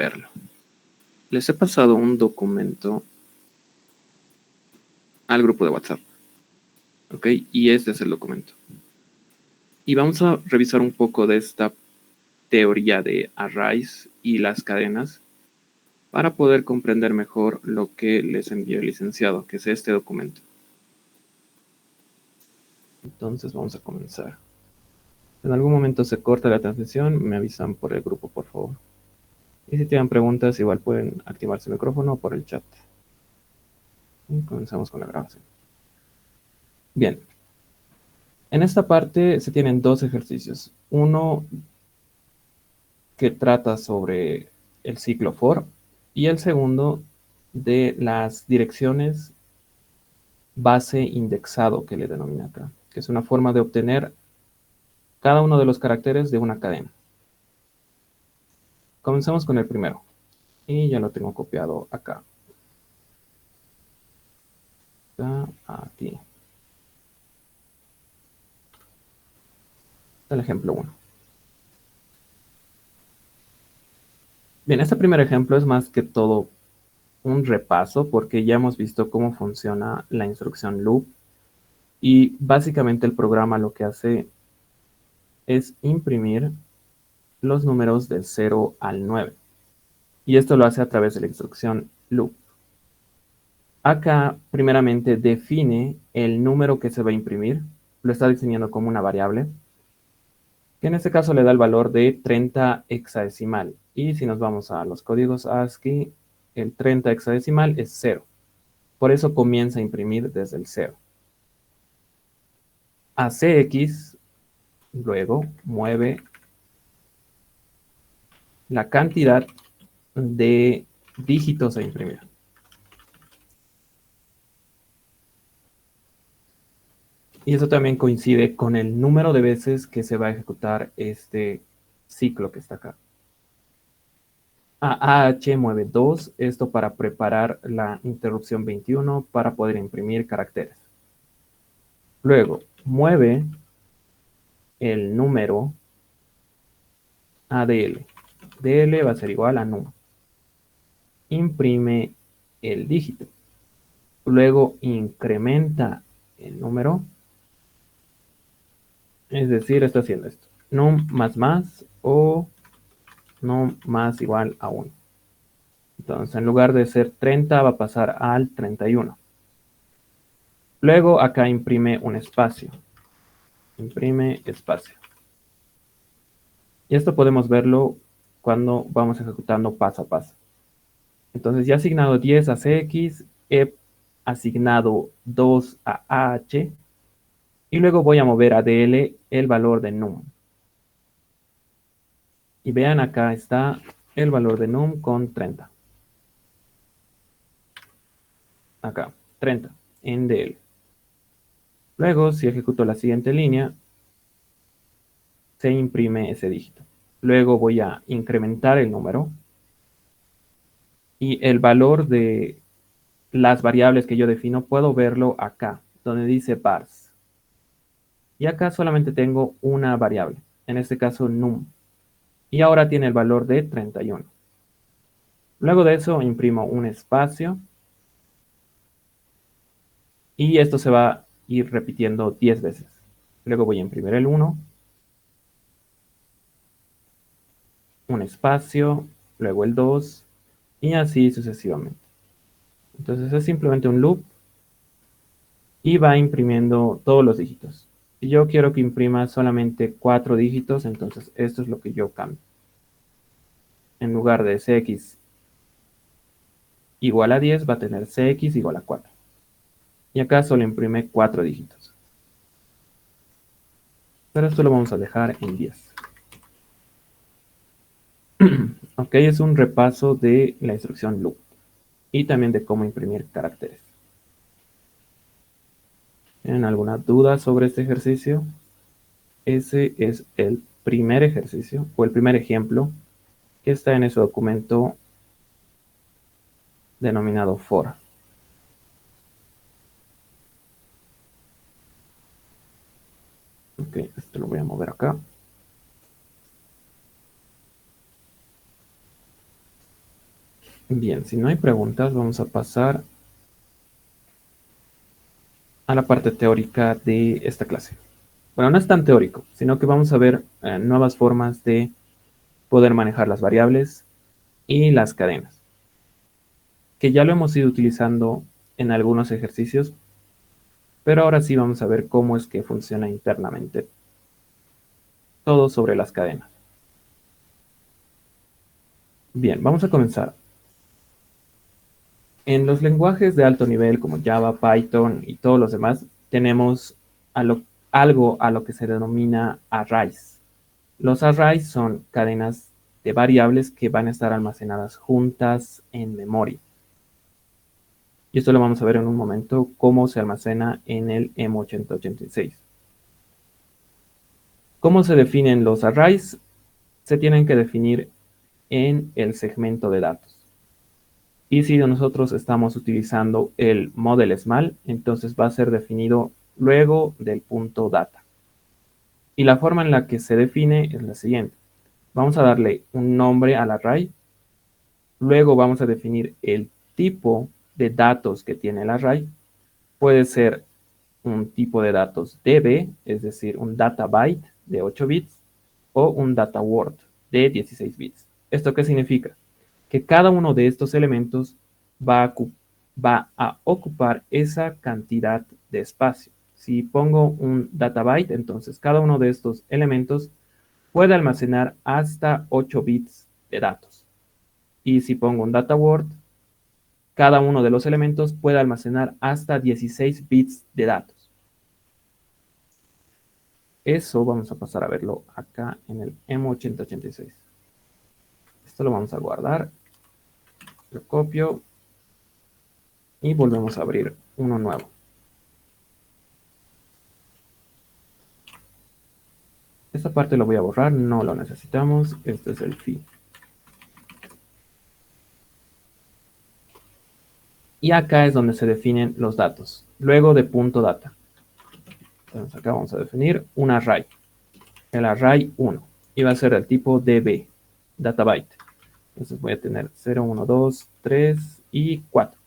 verlo. Les he pasado un documento al grupo de WhatsApp. ¿Ok? Y este es el documento. Y vamos a revisar un poco de esta teoría de arrays y las cadenas para poder comprender mejor lo que les envió el licenciado, que es este documento. Entonces vamos a comenzar. En algún momento se corta la transmisión, me avisan por el grupo, por favor. Y si tienen preguntas, igual pueden activar su micrófono por el chat. Y comenzamos con la grabación. Bien. En esta parte se tienen dos ejercicios. Uno que trata sobre el ciclo for y el segundo de las direcciones base indexado que le denomina acá, que es una forma de obtener cada uno de los caracteres de una cadena. Comenzamos con el primero y ya lo tengo copiado acá. Aquí. El ejemplo 1. Bien, este primer ejemplo es más que todo un repaso porque ya hemos visto cómo funciona la instrucción loop y básicamente el programa lo que hace es imprimir los números del 0 al 9 y esto lo hace a través de la instrucción loop. Acá primeramente define el número que se va a imprimir, lo está diseñando como una variable, que en este caso le da el valor de 30 hexadecimal. Y si nos vamos a los códigos ASCII, el 30 hexadecimal es 0. Por eso comienza a imprimir desde el 0. A CX luego mueve la cantidad de dígitos a imprimir. Y eso también coincide con el número de veces que se va a ejecutar este ciclo que está acá. A AH mueve 2, esto para preparar la interrupción 21 para poder imprimir caracteres. Luego, mueve el número ADL. DL va a ser igual a num. Imprime el dígito. Luego incrementa el número. Es decir, está haciendo esto. Num más o num más igual a 1. Entonces, en lugar de ser 30, va a pasar al 31. Luego, acá imprime un espacio. Imprime espacio. Y esto podemos verlo cuando vamos ejecutando paso a paso. Entonces, ya he asignado 10 a CX, he asignado 2 a AH, y luego voy a mover a DL el valor de num. Y vean, acá está el valor de num con 30. Acá, 30 en DL. Luego, si ejecuto la siguiente línea, se imprime ese dígito. Luego voy a incrementar el número y el valor de las variables que yo defino puedo verlo acá, donde dice vars. Y acá solamente tengo una variable, en este caso num. Y ahora tiene el valor de 31. Luego de eso imprimo un espacio y esto se va a ir repitiendo 10 veces. Luego voy a imprimir el 1, un espacio, luego el 2 y así sucesivamente. Entonces es simplemente un loop y va imprimiendo todos los dígitos. Si yo quiero que imprima solamente 4 dígitos, entonces esto es lo que yo cambio. En lugar de CX igual a 10, va a tener CX igual a 4. Y acá solo imprime 4 dígitos. Pero esto lo vamos a dejar en 10. Ok, es un repaso de la instrucción loop y también de cómo imprimir caracteres. ¿Tienen alguna duda sobre este ejercicio? Ese es el primer ejercicio o el primer ejemplo que está en ese documento denominado for. Ok, esto lo voy a mover acá. Bien, si no hay preguntas, vamos a pasar a la parte teórica de esta clase. Bueno, no es tan teórico, sino que vamos a ver nuevas formas de poder manejar las variables y las cadenas, que ya lo hemos ido utilizando en algunos ejercicios, pero ahora sí vamos a ver cómo es que funciona internamente todo sobre las cadenas. Bien, vamos a comenzar. En los lenguajes de alto nivel como Java, Python y todos los demás, tenemos algo a lo que se denomina arrays. Los arrays son cadenas de variables que van a estar almacenadas juntas en memoria. Y esto lo vamos a ver en un momento cómo se almacena en el M8086. ¿Cómo se definen los arrays? Se tienen que definir en el segmento de datos. Y si nosotros estamos utilizando el model small, entonces va a ser definido luego del punto data. Y la forma en la que se define es la siguiente. Vamos a darle un nombre al array. Luego vamos a definir el tipo de datos que tiene el array. Puede ser un tipo de datos DB, es decir, un data byte de 8 bits, o un data word de 16 bits. ¿Esto qué significa? Que cada uno de estos elementos va a ocupar esa cantidad de espacio. Si pongo un data byte, entonces cada uno de estos elementos puede almacenar hasta 8 bits de datos. Y si pongo un data word, cada uno de los elementos puede almacenar hasta 16 bits de datos. Eso vamos a pasar a verlo acá en el M8086. Esto lo vamos a guardar, lo copio y volvemos a abrir uno nuevo. Esta parte lo voy a borrar, no lo necesitamos. Este es el fin. Y acá es donde se definen los datos. Luego de punto data. Entonces acá vamos a definir un array. El array 1. Y va a ser del tipo DB, data byte. Entonces voy a tener 0, 1, 2, 3 y 4.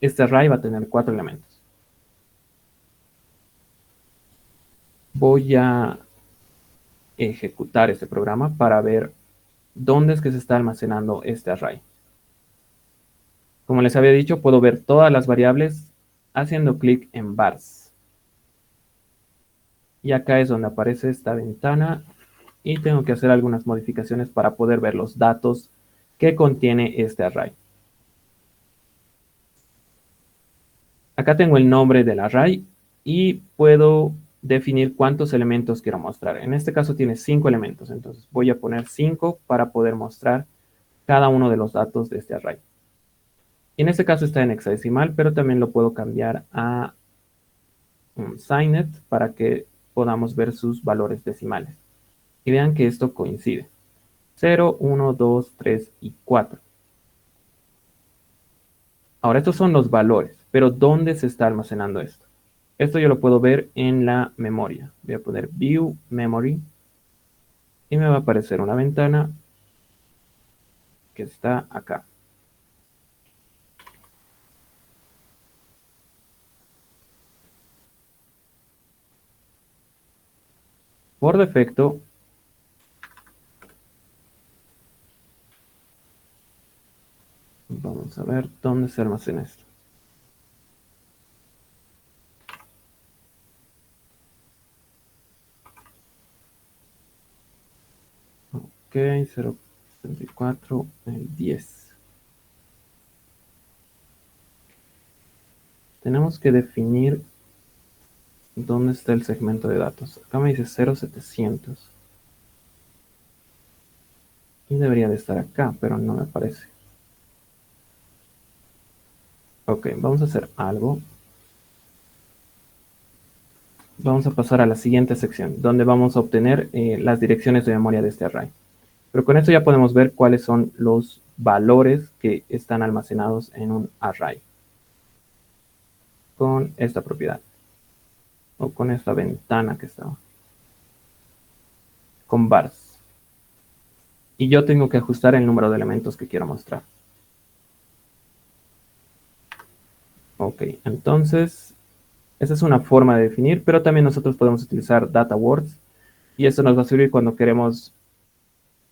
Este array va a tener 4 elementos. Voy a ejecutar este programa para ver dónde es que se está almacenando este array. Como les había dicho, puedo ver todas las variables haciendo clic en vars. Y acá es donde aparece esta ventana y tengo que hacer algunas modificaciones para poder ver los datos que contiene este array. Acá tengo el nombre del array y puedo definir cuántos elementos quiero mostrar. En este caso tiene 5 elementos, entonces voy a poner 5 para poder mostrar cada uno de los datos de este array. En este caso está en hexadecimal, pero también lo puedo cambiar a un SIGINT para que podamos ver sus valores decimales. Y vean que esto coincide. 0, 1, 2, 3 y 4. Ahora, estos son los valores, pero ¿dónde se está almacenando esto? Esto yo lo puedo ver en la memoria. Voy a poner View Memory y me va a aparecer una ventana que está acá. Por defecto, vamos a ver dónde se almacena esto. Ok, 0.74, el 10. Tenemos que definir dónde está el segmento de datos. Acá me dice 0.700. Y debería de estar acá, pero no me aparece. Ok, vamos a hacer algo. Vamos a pasar a la siguiente sección, donde vamos a obtener las direcciones de memoria de este array. Pero con esto ya podemos ver cuáles son los valores que están almacenados en un array. Con esta propiedad. O con esta ventana que estaba. Con vars. Y yo tengo que ajustar el número de elementos que quiero mostrar. Ok, entonces esa es una forma de definir, pero también nosotros podemos utilizar data words y esto nos va a servir cuando queremos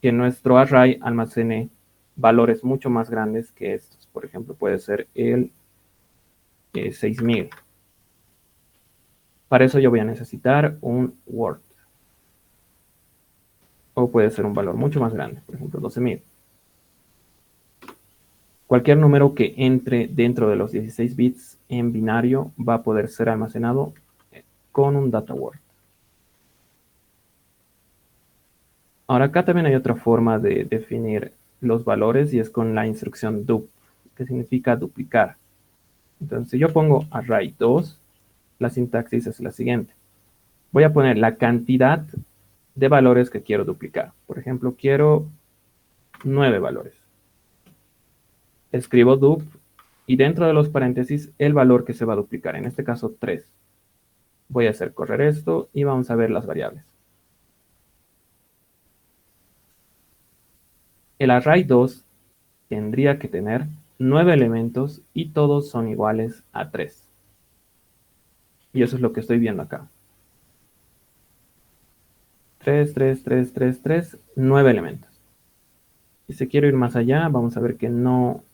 que nuestro array almacene valores mucho más grandes que estos. Por ejemplo, puede ser el 6000. Para eso yo voy a necesitar un word. O puede ser un valor mucho más grande, por ejemplo, 12000. Cualquier número que entre dentro de los 16 bits en binario va a poder ser almacenado con un data word. Ahora acá también hay otra forma de definir los valores y es con la instrucción dup, que significa duplicar. Entonces, si yo pongo array 2, la sintaxis es la siguiente. Voy a poner la cantidad de valores que quiero duplicar. Por ejemplo, quiero 9 valores. Escribo dup y dentro de los paréntesis el valor que se va a duplicar, en este caso 3. Voy a hacer correr esto y vamos a ver las variables. El array 2 tendría que tener 9 elementos y todos son iguales a 3. Y eso es lo que estoy viendo acá. 3, 3, 3, 3, 3, 9 elementos. Y si quiero ir más allá, vamos a ver que no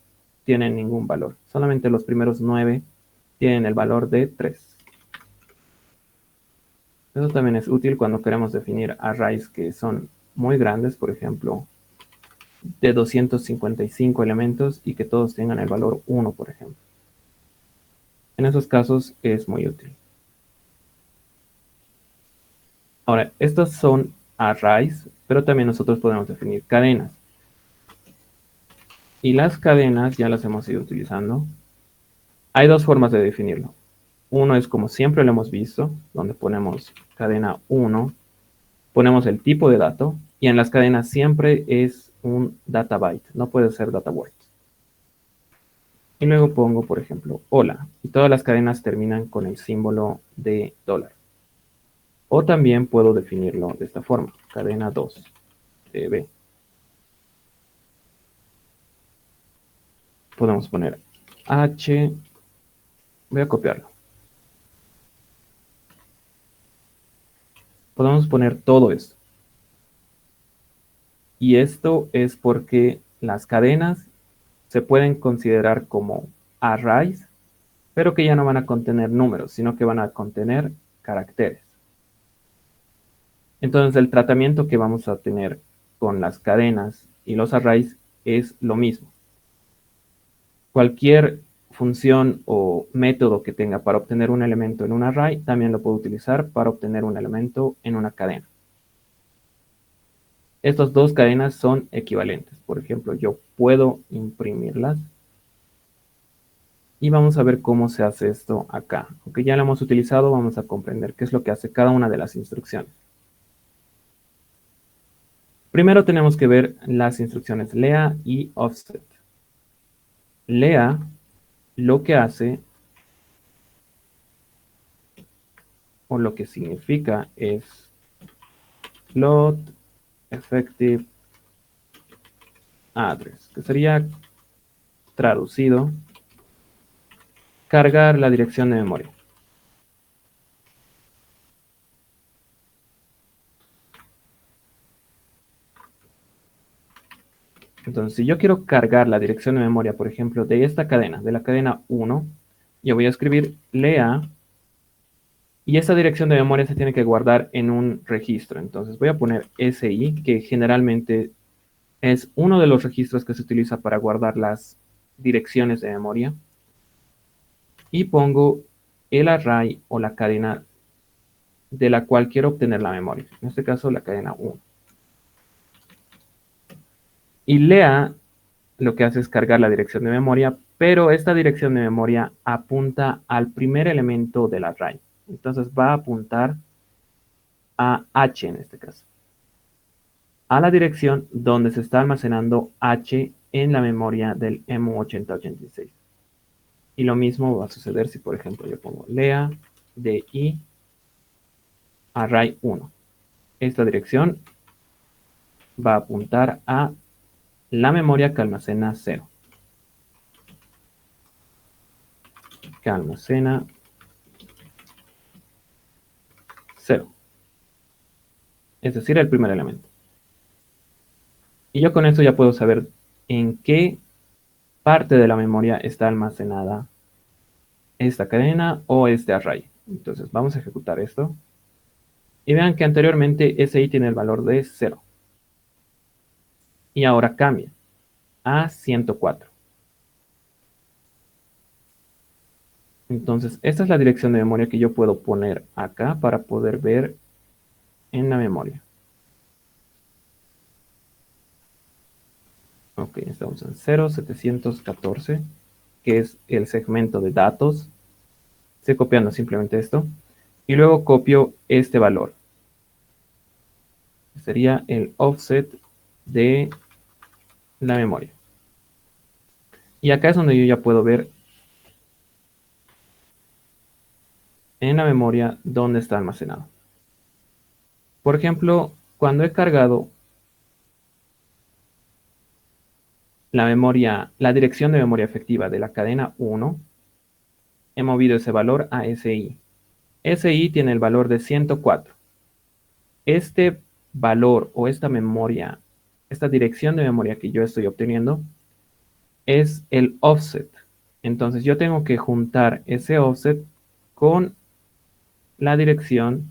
tienen ningún valor. Solamente los primeros 9 tienen el valor de 3. Eso también es útil cuando queremos definir arrays que son muy grandes, por ejemplo, de 255 elementos y que todos tengan el valor 1, por ejemplo. En esos casos es muy útil. Ahora, estos son arrays, pero también nosotros podemos definir cadenas. Y las cadenas ya las hemos ido utilizando. Hay dos formas de definirlo. Uno es como siempre lo hemos visto, donde ponemos cadena 1, ponemos el tipo de dato, y en las cadenas siempre es un data byte, no puede ser data word. Y luego pongo, por ejemplo, hola, y todas las cadenas terminan con el símbolo de dólar. O también puedo definirlo de esta forma, cadena 2, b. Podemos poner h, voy a copiarlo. Podemos poner todo esto. Y esto es porque las cadenas se pueden considerar como arrays, pero que ya no van a contener números, sino que van a contener caracteres. Entonces el tratamiento que vamos a tener con las cadenas y los arrays es lo mismo. Cualquier función o método que tenga para obtener un elemento en un array, también lo puedo utilizar para obtener un elemento en una cadena. Estas dos cadenas son equivalentes. Por ejemplo, yo puedo imprimirlas. Y vamos a ver cómo se hace esto acá. Aunque ya lo hemos utilizado, vamos a comprender qué es lo que hace cada una de las instrucciones. Primero tenemos que ver las instrucciones lea y offset. Lea lo que hace o lo que significa es load effective address, que sería traducido cargar la dirección de memoria. Entonces, si yo quiero cargar la dirección de memoria, por ejemplo, de esta cadena, de la cadena 1, yo voy a escribir lea y esa dirección de memoria se tiene que guardar en un registro. Entonces voy a poner SI, que generalmente es uno de los registros que se utiliza para guardar las direcciones de memoria. Y pongo el array o la cadena de la cual quiero obtener la memoria. En este caso, la cadena 1. Y lea lo que hace es cargar la dirección de memoria, pero esta dirección de memoria apunta al primer elemento del array. Entonces va a apuntar a H en este caso, a la dirección donde se está almacenando H en la memoria del EMU8086. Y lo mismo va a suceder si, por ejemplo, yo pongo lea di array 1. Esta dirección va a apuntar a la memoria que almacena 0. que almacena 0. Es decir, el primer elemento. Y yo con esto ya puedo saber en qué parte de la memoria está almacenada esta cadena o este array. Entonces vamos a ejecutar esto. Y vean que anteriormente SI tiene el valor de 0. Y ahora cambia a 104. Entonces, esta es la dirección de memoria que yo puedo poner acá para poder ver en la memoria. Ok, estamos en 0714, que es el segmento de datos. Estoy copiando simplemente esto. Y luego copio este valor. Sería el offset de la memoria. Y acá es donde yo ya puedo ver en la memoria dónde está almacenado. Por ejemplo, cuando he cargado la memoria, la dirección de memoria efectiva de la cadena 1, he movido ese valor a SI. SI tiene el valor de 104. Este valor o esta memoria, esta dirección de memoria que yo estoy obteniendo, es el offset. Entonces yo tengo que juntar ese offset con la dirección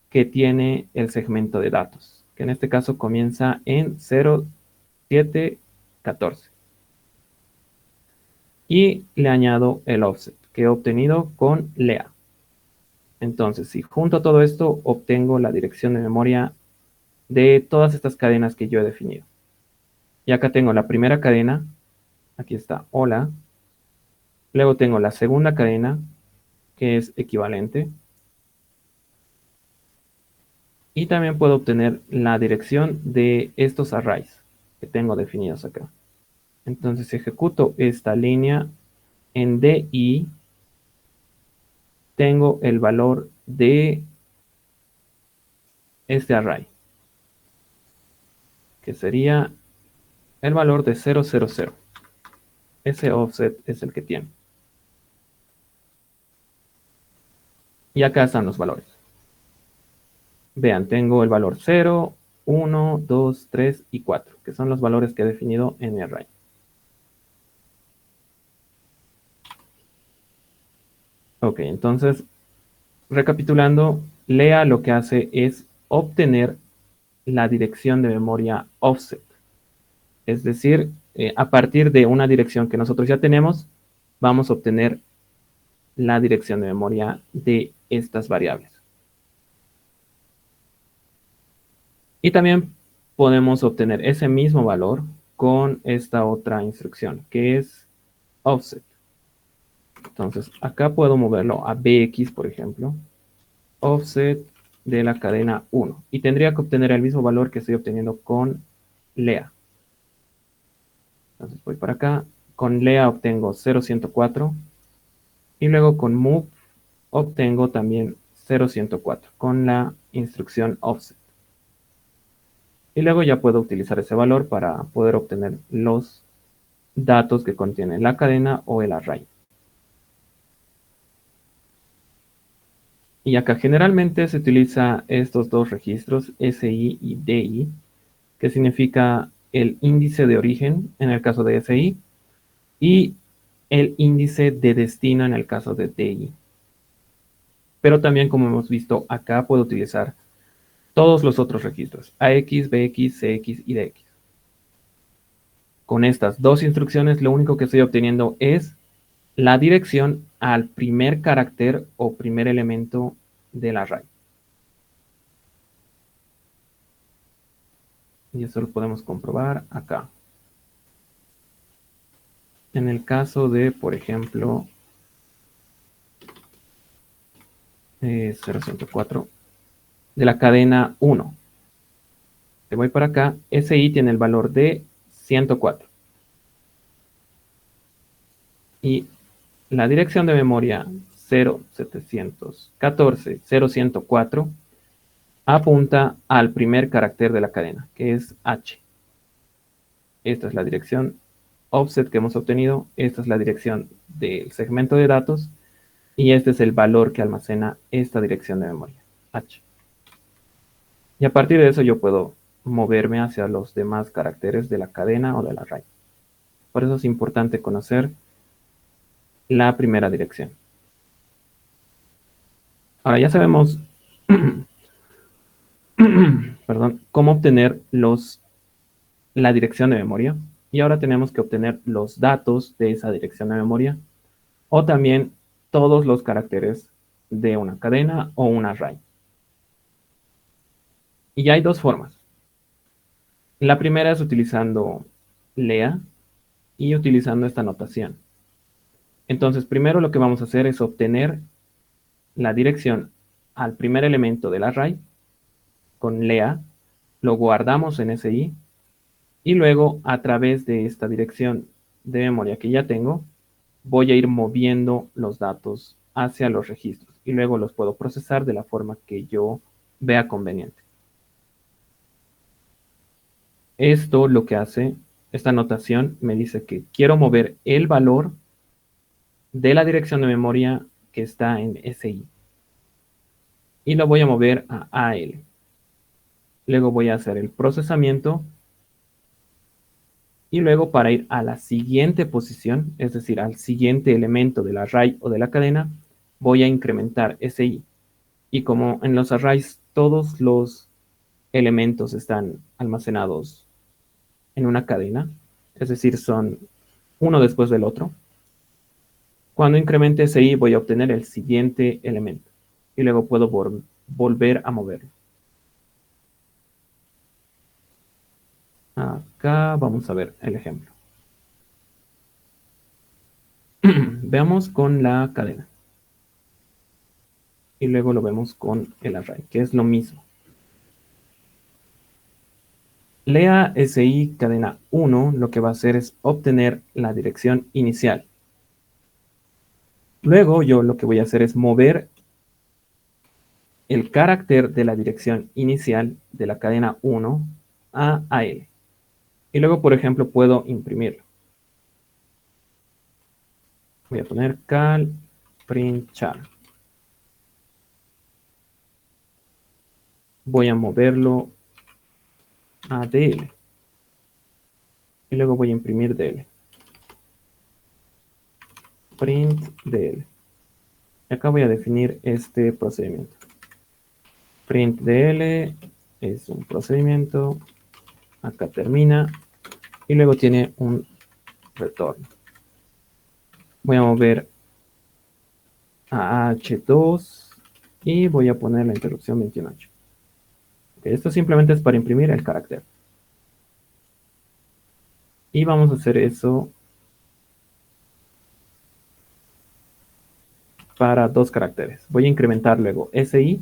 que tiene el segmento de datos, que en este caso comienza en 0714. Y le añado el offset que he obtenido con LEA. Entonces, si junto todo esto, obtengo la dirección de memoria de todas estas cadenas que yo he definido. Y acá tengo la primera cadena, aquí está hola. Luego tengo la segunda cadena, que es equivalente. Y también puedo obtener la dirección de estos arrays que tengo definidos acá. Entonces, si ejecuto esta línea en DI, tengo el valor de este array, que sería el valor de 000. Ese offset es el que tiene. Y acá están los valores. Vean, tengo el valor 0, 1, 2, 3 y 4, que son los valores que he definido en mi array. Ok, entonces, recapitulando, LEA lo que hace es obtener la dirección de memoria offset. Es decir, a partir de una dirección que nosotros ya tenemos, vamos a obtener la dirección de memoria de estas variables. Y también podemos obtener ese mismo valor con esta otra instrucción, que es offset. Entonces, acá puedo moverlo a BX, por ejemplo, offset de la cadena 1. Y tendría que obtener el mismo valor que estoy obteniendo con LEA. Entonces voy para acá. Con LEA obtengo 0,104. Y luego con move obtengo también 0,104 con la instrucción offset. Y luego ya puedo utilizar ese valor para poder obtener los datos que contiene la cadena o el array. Y acá generalmente se utiliza estos dos registros, SI y DI, que significa el índice de origen en el caso de SI y el índice de destino en el caso de DI. Pero también, como hemos visto acá, puedo utilizar todos los otros registros, AX, BX, CX y DX. Con estas dos instrucciones, lo único que estoy obteniendo es la dirección al primer carácter o primer elemento del array. Y eso lo podemos comprobar acá. En el caso de, por ejemplo, 0,104 de la cadena 1. Le voy para acá, SI tiene el valor de 104. Y la dirección de memoria 0714, 0104 apunta al primer carácter de la cadena, que es H. Esta es la dirección offset que hemos obtenido, esta es la dirección del segmento de datos y este es el valor que almacena esta dirección de memoria, H. Y a partir de eso yo puedo moverme hacia los demás caracteres de la cadena o del array. Por eso es importante conocer la primera dirección. Ahora ya sabemos perdón, cómo obtener la dirección de memoria. Y ahora tenemos que obtener los datos de esa dirección de memoria o también todos los caracteres de una cadena o un array. Y hay dos formas. La primera es utilizando lea y utilizando esta notación. Entonces, primero lo que vamos a hacer es obtener la dirección al primer elemento del array con lea, lo guardamos en SI y luego a través de esta dirección de memoria que ya tengo, voy a ir moviendo los datos hacia los registros y luego los puedo procesar de la forma que yo vea conveniente. Esto lo que hace, esta notación me dice que quiero mover el valor de la dirección de memoria que está en SI y lo voy a mover a AL. Luego voy a hacer el procesamiento y luego para ir a la siguiente posición, es decir, al siguiente elemento del array o de la cadena, voy a incrementar SI. Y como en los arrays todos los elementos están almacenados en una cadena, es decir, son uno después del otro, cuando incremente SI voy a obtener el siguiente elemento y luego puedo volver a moverlo. Acá vamos a ver el ejemplo. Veamos con la cadena. Y luego lo vemos con el array, que es lo mismo. Lea SI cadena 1 lo que va a hacer es obtener la dirección inicial. Luego yo lo que voy a hacer es mover el carácter de la dirección inicial de la cadena 1 a AL. Y luego, por ejemplo, puedo imprimirlo. Voy a poner cal print char. Voy a moverlo a DL. Y luego voy a imprimir DL. Print DL. Y acá voy a definir este procedimiento. Print DL es un procedimiento. Acá termina. Y luego tiene un retorno. Voy a mover a H2 y voy a poner la interrupción 21H. Okay, esto simplemente es para imprimir el carácter. Y vamos a hacer eso para dos caracteres. Voy a incrementar luego SI,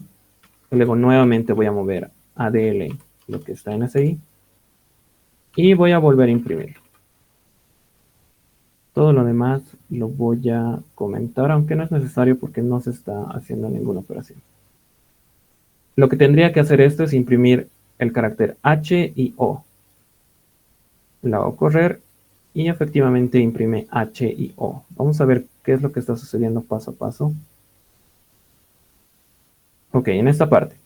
luego nuevamente voy a mover ADL, lo que está en SI, y voy a volver a imprimir. Todo lo demás lo voy a comentar, aunque no es necesario porque no se está haciendo ninguna operación. Lo que tendría que hacer esto es imprimir el carácter H y O. La hago correr y efectivamente imprime H y O. Vamos a ver qué es lo que está sucediendo paso a paso. Ok, en esta parte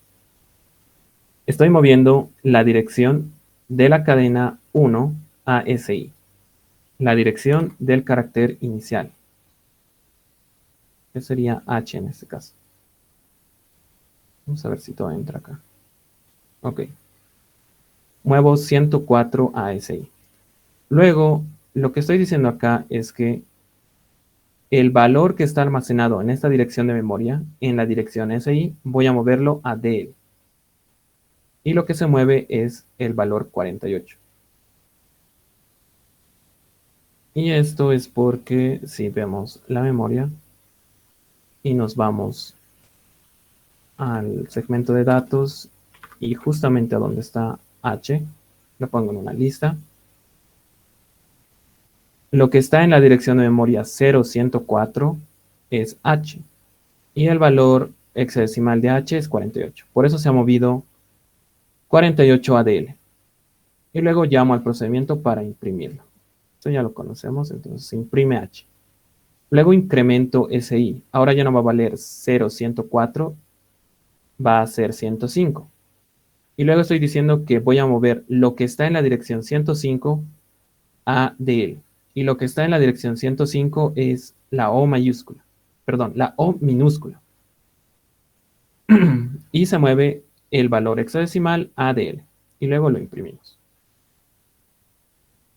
estoy moviendo la dirección de la cadena 1 a SI, la dirección del carácter inicial, que sería H en este caso. Vamos a ver si todo entra acá. Ok. Muevo 104 a SI. Luego, lo que estoy diciendo acá es que el valor que está almacenado en esta dirección de memoria, en la dirección SI, voy a moverlo a DL. Y lo que se mueve es el valor 48. Y esto es porque si vemos la memoria y nos vamos al segmento de datos y justamente a donde está H, lo pongo en una lista. Lo que está en la dirección de memoria 0104 es H y el valor hexadecimal de H es 48. Por eso se ha movido 48 ADL. Y luego llamo al procedimiento para imprimirlo. Esto ya lo conocemos, entonces se imprime H. Luego incremento SI. Ahora ya no va a valer 0,104, va a ser 105. Y luego estoy diciendo que voy a mover lo que está en la dirección 105 a DL. Y lo que está en la dirección 105 es la O mayúscula. Perdón, la O minúscula. Y se mueve el valor hexadecimal a DL. Y luego lo imprimimos.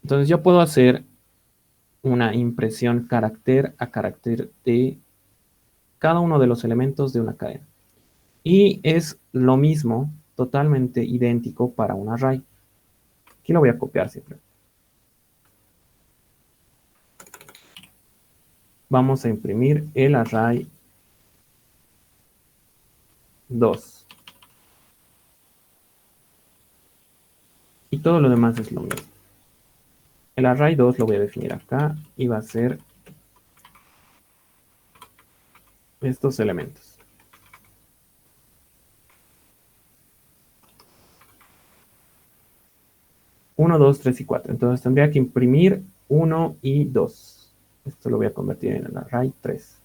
Entonces yo puedo hacer una impresión carácter a carácter de cada uno de los elementos de una cadena. Y es lo mismo, totalmente idéntico para un array. Aquí lo voy a copiar siempre. Vamos a imprimir el array 2. Y todo lo demás es lo mismo. El array 2 lo voy a definir acá y va a ser estos elementos. Uno, 2, 3 y 4. Entonces tendría que imprimir 1 y 2. Esto lo voy a convertir en el array 3.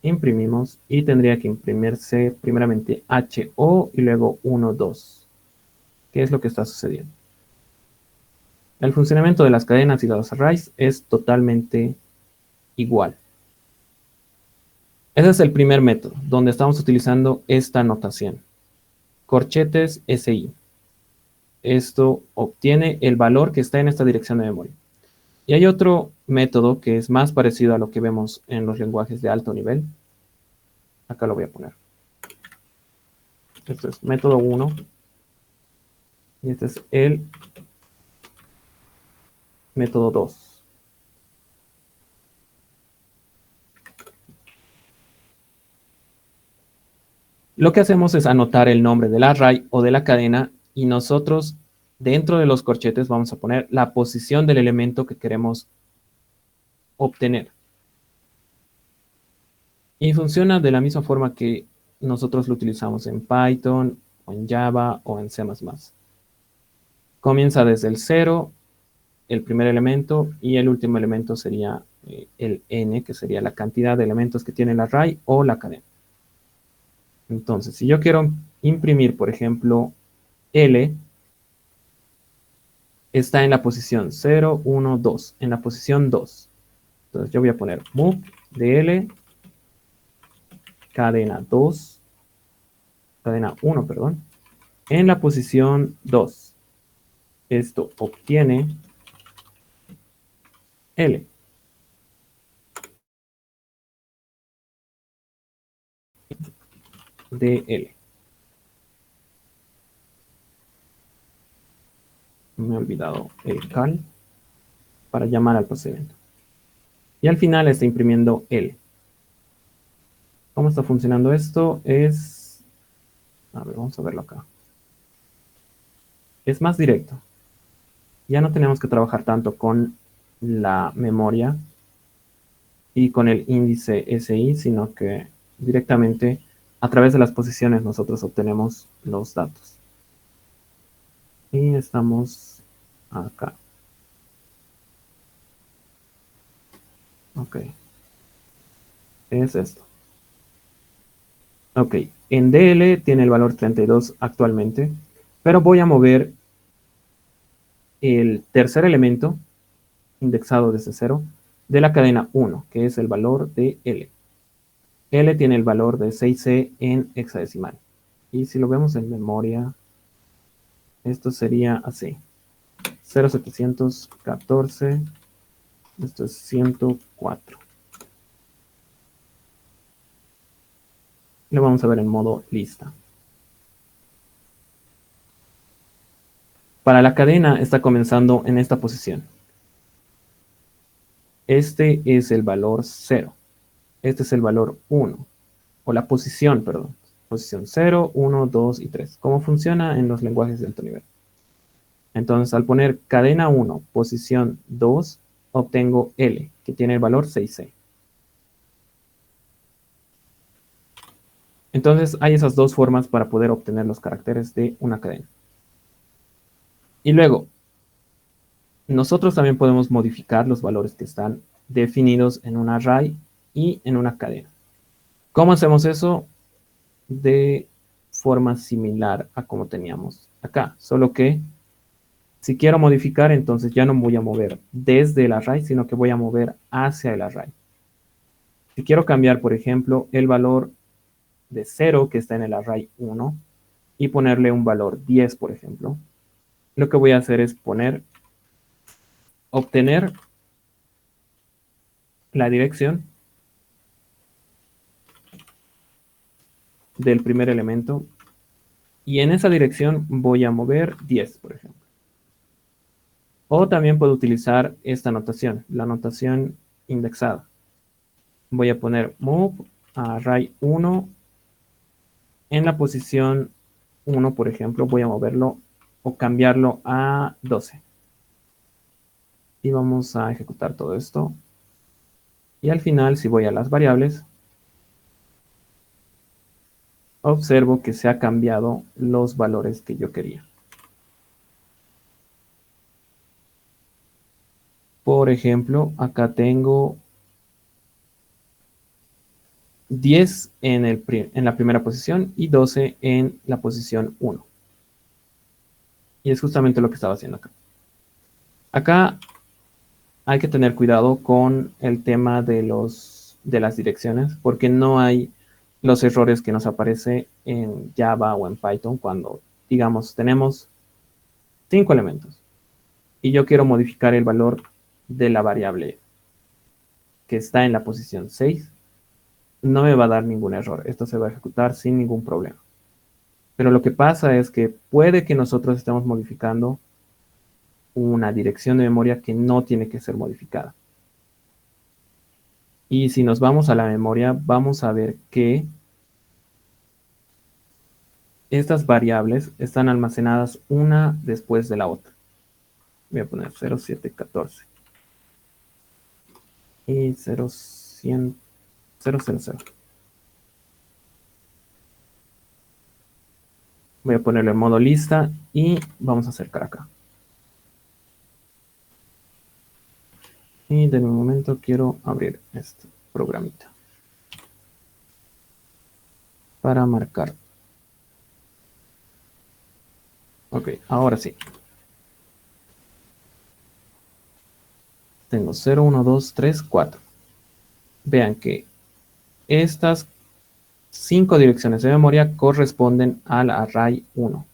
Imprimimos y tendría que imprimirse primeramente HO y luego 1, 2. ¿Qué es lo que está sucediendo? El funcionamiento de las cadenas y de los arrays es totalmente igual. Ese es el primer método, donde estamos utilizando esta notación. Corchetes SI. Esto obtiene el valor que está en esta dirección de memoria. Y hay otro método que es más parecido a lo que vemos en los lenguajes de alto nivel. Acá lo voy a poner. Este es método 1. Y este es el método 2. Lo que hacemos es anotar el nombre del array o de la cadena y nosotros dentro de los corchetes vamos a poner la posición del elemento que queremos obtener. Y funciona de la misma forma que nosotros lo utilizamos en Python, o en Java, o en C++. Comienza desde el 0, el primer elemento, y el último elemento sería el n, que sería la cantidad de elementos que tiene el array o la cadena. Entonces, si yo quiero imprimir, por ejemplo, L, está en la posición 0, 1, 2, en la posición 2. Entonces yo voy a poner move de L, cadena 2, cadena 1, perdón, en la posición 2. Esto obtiene L. De L. Me he olvidado el cal para llamar al procedimiento. Y al final está imprimiendo L. ¿Cómo está funcionando esto? A ver, vamos a verlo acá. Es más directo. Ya no tenemos que trabajar tanto con la memoria y con el índice SI, sino que directamente a través de las posiciones nosotros obtenemos los datos. Y estamos acá. Ok. Es esto. Ok. En DL tiene el valor 32 actualmente, pero voy a mover el tercer elemento indexado desde 0 de la cadena 1, que es el valor de L. L tiene el valor de 6C en hexadecimal. Y si lo vemos en memoria, esto sería así. 0,714. Esto es 104. Lo vamos a ver en modo lista. Para la cadena está comenzando en esta posición. Este es el valor 0. Este es el valor 1. O la posición, perdón. Posición 0, 1, 2 y 3. ¿Cómo funciona en los lenguajes de alto nivel? Entonces, al poner cadena 1, posición 2, obtengo L, que tiene el valor 6C. Entonces, hay esas dos formas para poder obtener los caracteres de una cadena. Y luego, Nosotros también podemos modificar los valores que están definidos en un array y en una cadena. ¿Cómo hacemos eso? De forma similar a como teníamos acá, solo que si quiero modificar, entonces ya no voy a mover desde el array, sino que voy a mover hacia el array. Si quiero cambiar, por ejemplo, el valor de 0 que está en el array 1 y ponerle un valor 10, por ejemplo, lo que voy a hacer es obtener la dirección del primer elemento y en esa dirección voy a mover 10, por ejemplo. O también puedo utilizar esta notación, la notación indexada. Voy a poner move a array 1 en la posición 1, por ejemplo, voy a moverlo o cambiarlo a 12. Y vamos a ejecutar todo esto. Y al final, si voy a las variables, observo que se ha cambiado los valores que yo quería. Por ejemplo, acá tengo 10 en la primera posición y 12 en la posición 1. Y es justamente lo que estaba haciendo acá. Acá hay que tener cuidado con el tema de las direcciones, porque no hay los errores que nos aparece en Java o en Python cuando, digamos, tenemos 5 elementos y yo quiero modificar el valor de la variable que está en la posición 6, no me va a dar ningún error. Esto se va a ejecutar sin ningún problema. Pero lo que pasa es que puede que nosotros estemos modificando una dirección de memoria que no tiene que ser modificada. Y si nos vamos a la memoria, vamos a ver que estas variables están almacenadas una después de la otra. Voy a poner 0714 y 0100, 000. Voy a ponerlo en modo lista y vamos a acercar acá. Y de un momento quiero abrir este programita para marcar. Ok, ahora sí. Tengo 0, 1, 2, 3, 4. Vean que estas 5 direcciones de memoria corresponden al array 1.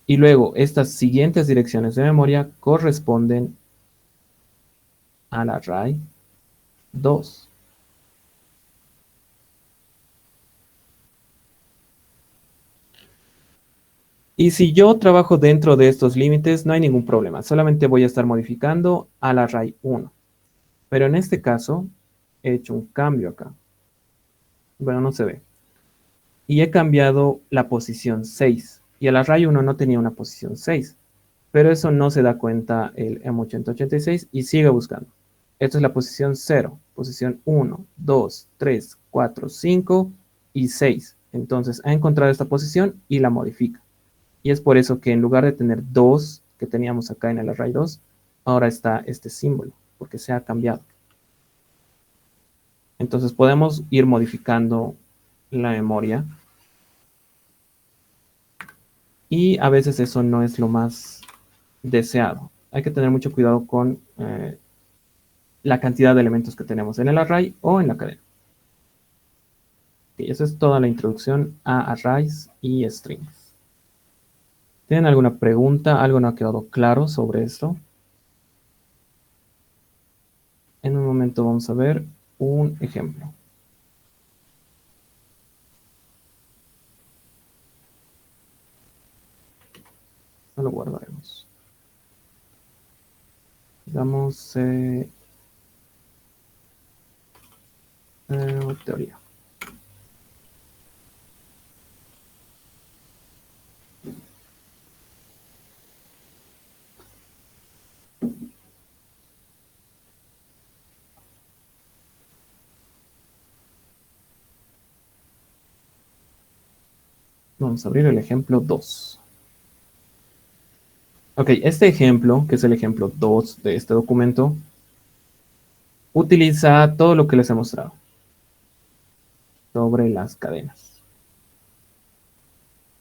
Y luego estas siguientes direcciones de memoria corresponden al array 2. Y si yo trabajo dentro de estos límites, no hay ningún problema. Solamente voy a estar modificando al array 1. Pero en este caso, he hecho un cambio acá. Bueno, no se ve. Y he cambiado la posición 6. Y el array 1 no tenía una posición 6. Pero eso no se da cuenta el M8086 y sigue buscando. Esta es la posición 0, posición 1, 2, 3, 4, 5 y 6. Entonces ha encontrado esta posición y la modifica. Y es por eso que en lugar de tener 2 que teníamos acá en el array 2, ahora está este símbolo, porque se ha cambiado. Entonces podemos ir modificando la memoria y a veces eso no es lo más deseado. Hay que tener mucho cuidado con la cantidad de elementos que tenemos en el array o en la cadena. Y esa es toda la introducción a arrays y strings. ¿Tienen alguna pregunta? ¿Algo no ha quedado claro sobre esto? En un momento vamos a ver un ejemplo. Lo guardaremos. Digamos teoría. Vamos a abrir el ejemplo 2. Ok, este ejemplo, que es el ejemplo 2 de este documento, utiliza todo lo que les he mostrado sobre las cadenas.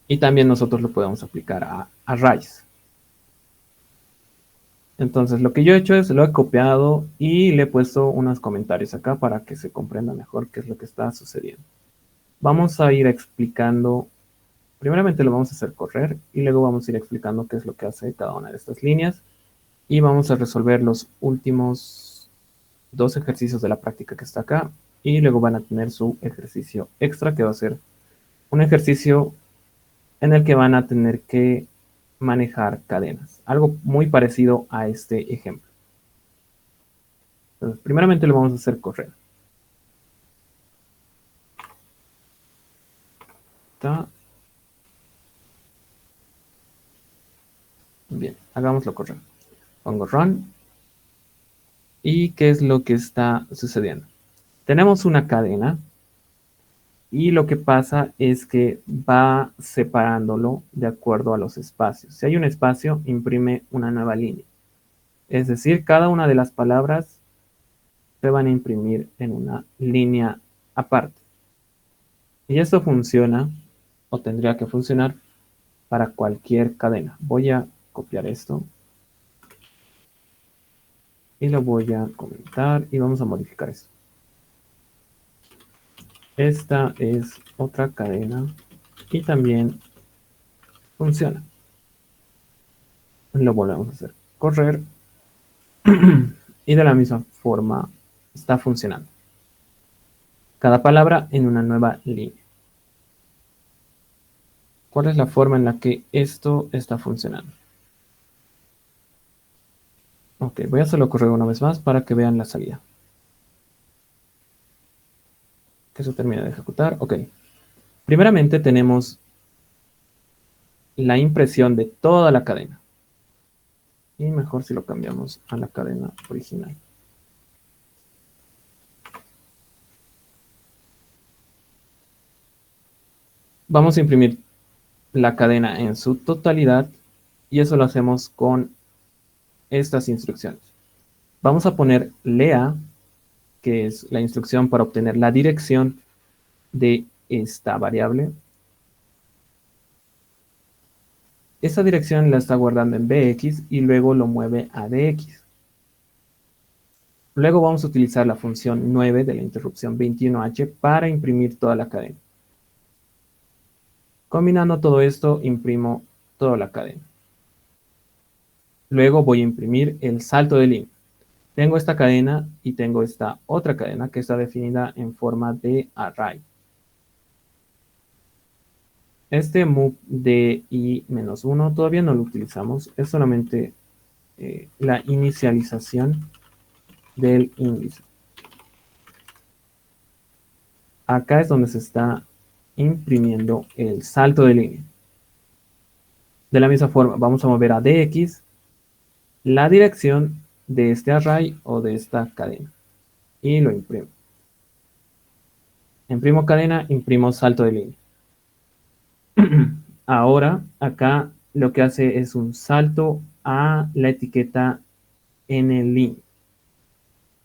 Y también nosotros lo podemos aplicar a arrays. Entonces lo que yo he hecho es lo he copiado y le he puesto unos comentarios acá para que se comprenda mejor qué es lo que está sucediendo. Vamos a ir explicando, primeramente lo vamos a hacer correr y luego vamos a ir explicando qué es lo que hace cada una de estas líneas y vamos a resolver los últimos dos ejercicios de la práctica que está acá y luego van a tener su ejercicio extra que va a ser un ejercicio en el que van a tener que manejar cadenas, algo muy parecido a este ejemplo. Entonces, primeramente lo vamos a hacer correr. Está bien, hagámoslo correr. Pongo run y ¿qué es lo que está sucediendo? Tenemos una cadena y lo que pasa es que va separándolo de acuerdo a los espacios. Si hay un espacio, imprime una nueva línea. Es decir, cada una de las palabras se van a imprimir en una línea aparte. Y esto funciona, o tendría que funcionar, para cualquier cadena. Voy a copiar esto y lo voy a comentar y vamos a modificar esto. Esta es otra cadena y también funciona. Lo volvemos a hacer correr y de la misma forma está funcionando. Cada palabra en una nueva línea. ¿Cuál es la forma en la que esto está funcionando? Ok, voy a hacerlo correr una vez más para que vean la salida. Que se termine de ejecutar. Ok. Primeramente tenemos la impresión de toda la cadena. Y mejor si lo cambiamos a la cadena original. Vamos a imprimir la cadena en su totalidad y eso lo hacemos con estas instrucciones. Vamos a poner lea, que es la instrucción para obtener la dirección de esta variable. Esta dirección la está guardando en bx y luego lo mueve a dx. Luego vamos a utilizar la función 9 de la interrupción 21h para imprimir toda la cadena. Combinando todo esto, imprimo toda la cadena. Luego voy a imprimir el salto de línea. Tengo esta cadena y tengo esta otra cadena que está definida en forma de array. Este move de i-1 todavía no lo utilizamos, es solamente la inicialización del índice. Acá es donde se está imprimiendo el salto de línea. De la misma forma, vamos a mover a dx la dirección de este array o de esta cadena y lo imprimo. Imprimo cadena, imprimo salto de línea. Ahora, acá lo que hace es un salto a la etiqueta en el link.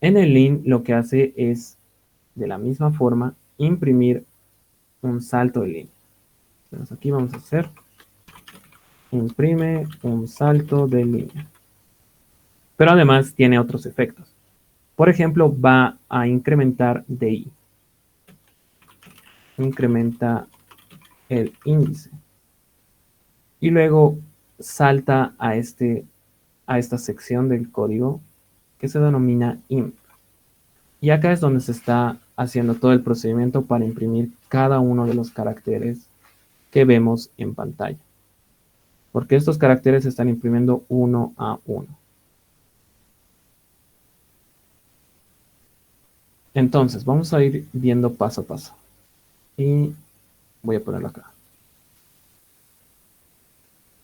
En el link lo que hace es, de la misma forma, imprimir un salto de línea. Entonces aquí vamos a hacer, imprime un salto de línea. Pero además tiene otros efectos. Por ejemplo, va a incrementar DI. Incrementa el índice. Y luego salta a esta sección del código que se denomina imp. Y acá es donde se está haciendo todo el procedimiento para imprimir cada uno de los caracteres que vemos en pantalla. Porque estos caracteres se están imprimiendo uno a uno. Entonces, vamos a ir viendo paso a paso. Y voy a ponerlo acá.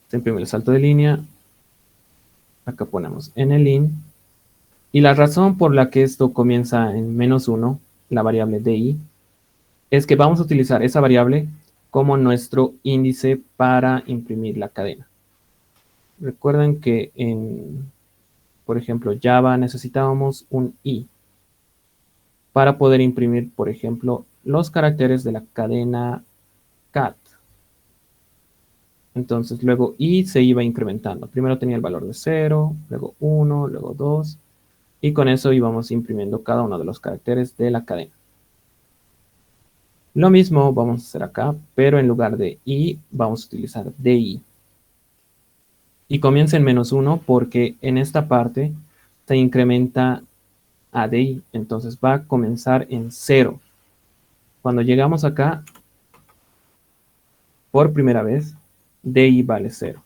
Se imprime el salto de línea. Acá ponemos en el in. Y la razón por la que esto comienza en -1, la variable di, es que vamos a utilizar esa variable como nuestro índice para imprimir la cadena. Recuerden que en, por ejemplo, Java necesitábamos un i para poder imprimir, por ejemplo, los caracteres de la cadena cat. Entonces, luego i se iba incrementando. Primero tenía el valor de 0, luego 1, luego 2, y con eso íbamos imprimiendo cada uno de los caracteres de la cadena. Lo mismo vamos a hacer acá, pero en lugar de i, vamos a utilizar di. Y comienza en -1 porque en esta parte se incrementa a di, entonces va a comenzar en 0. Cuando llegamos acá, por primera vez, di vale 0.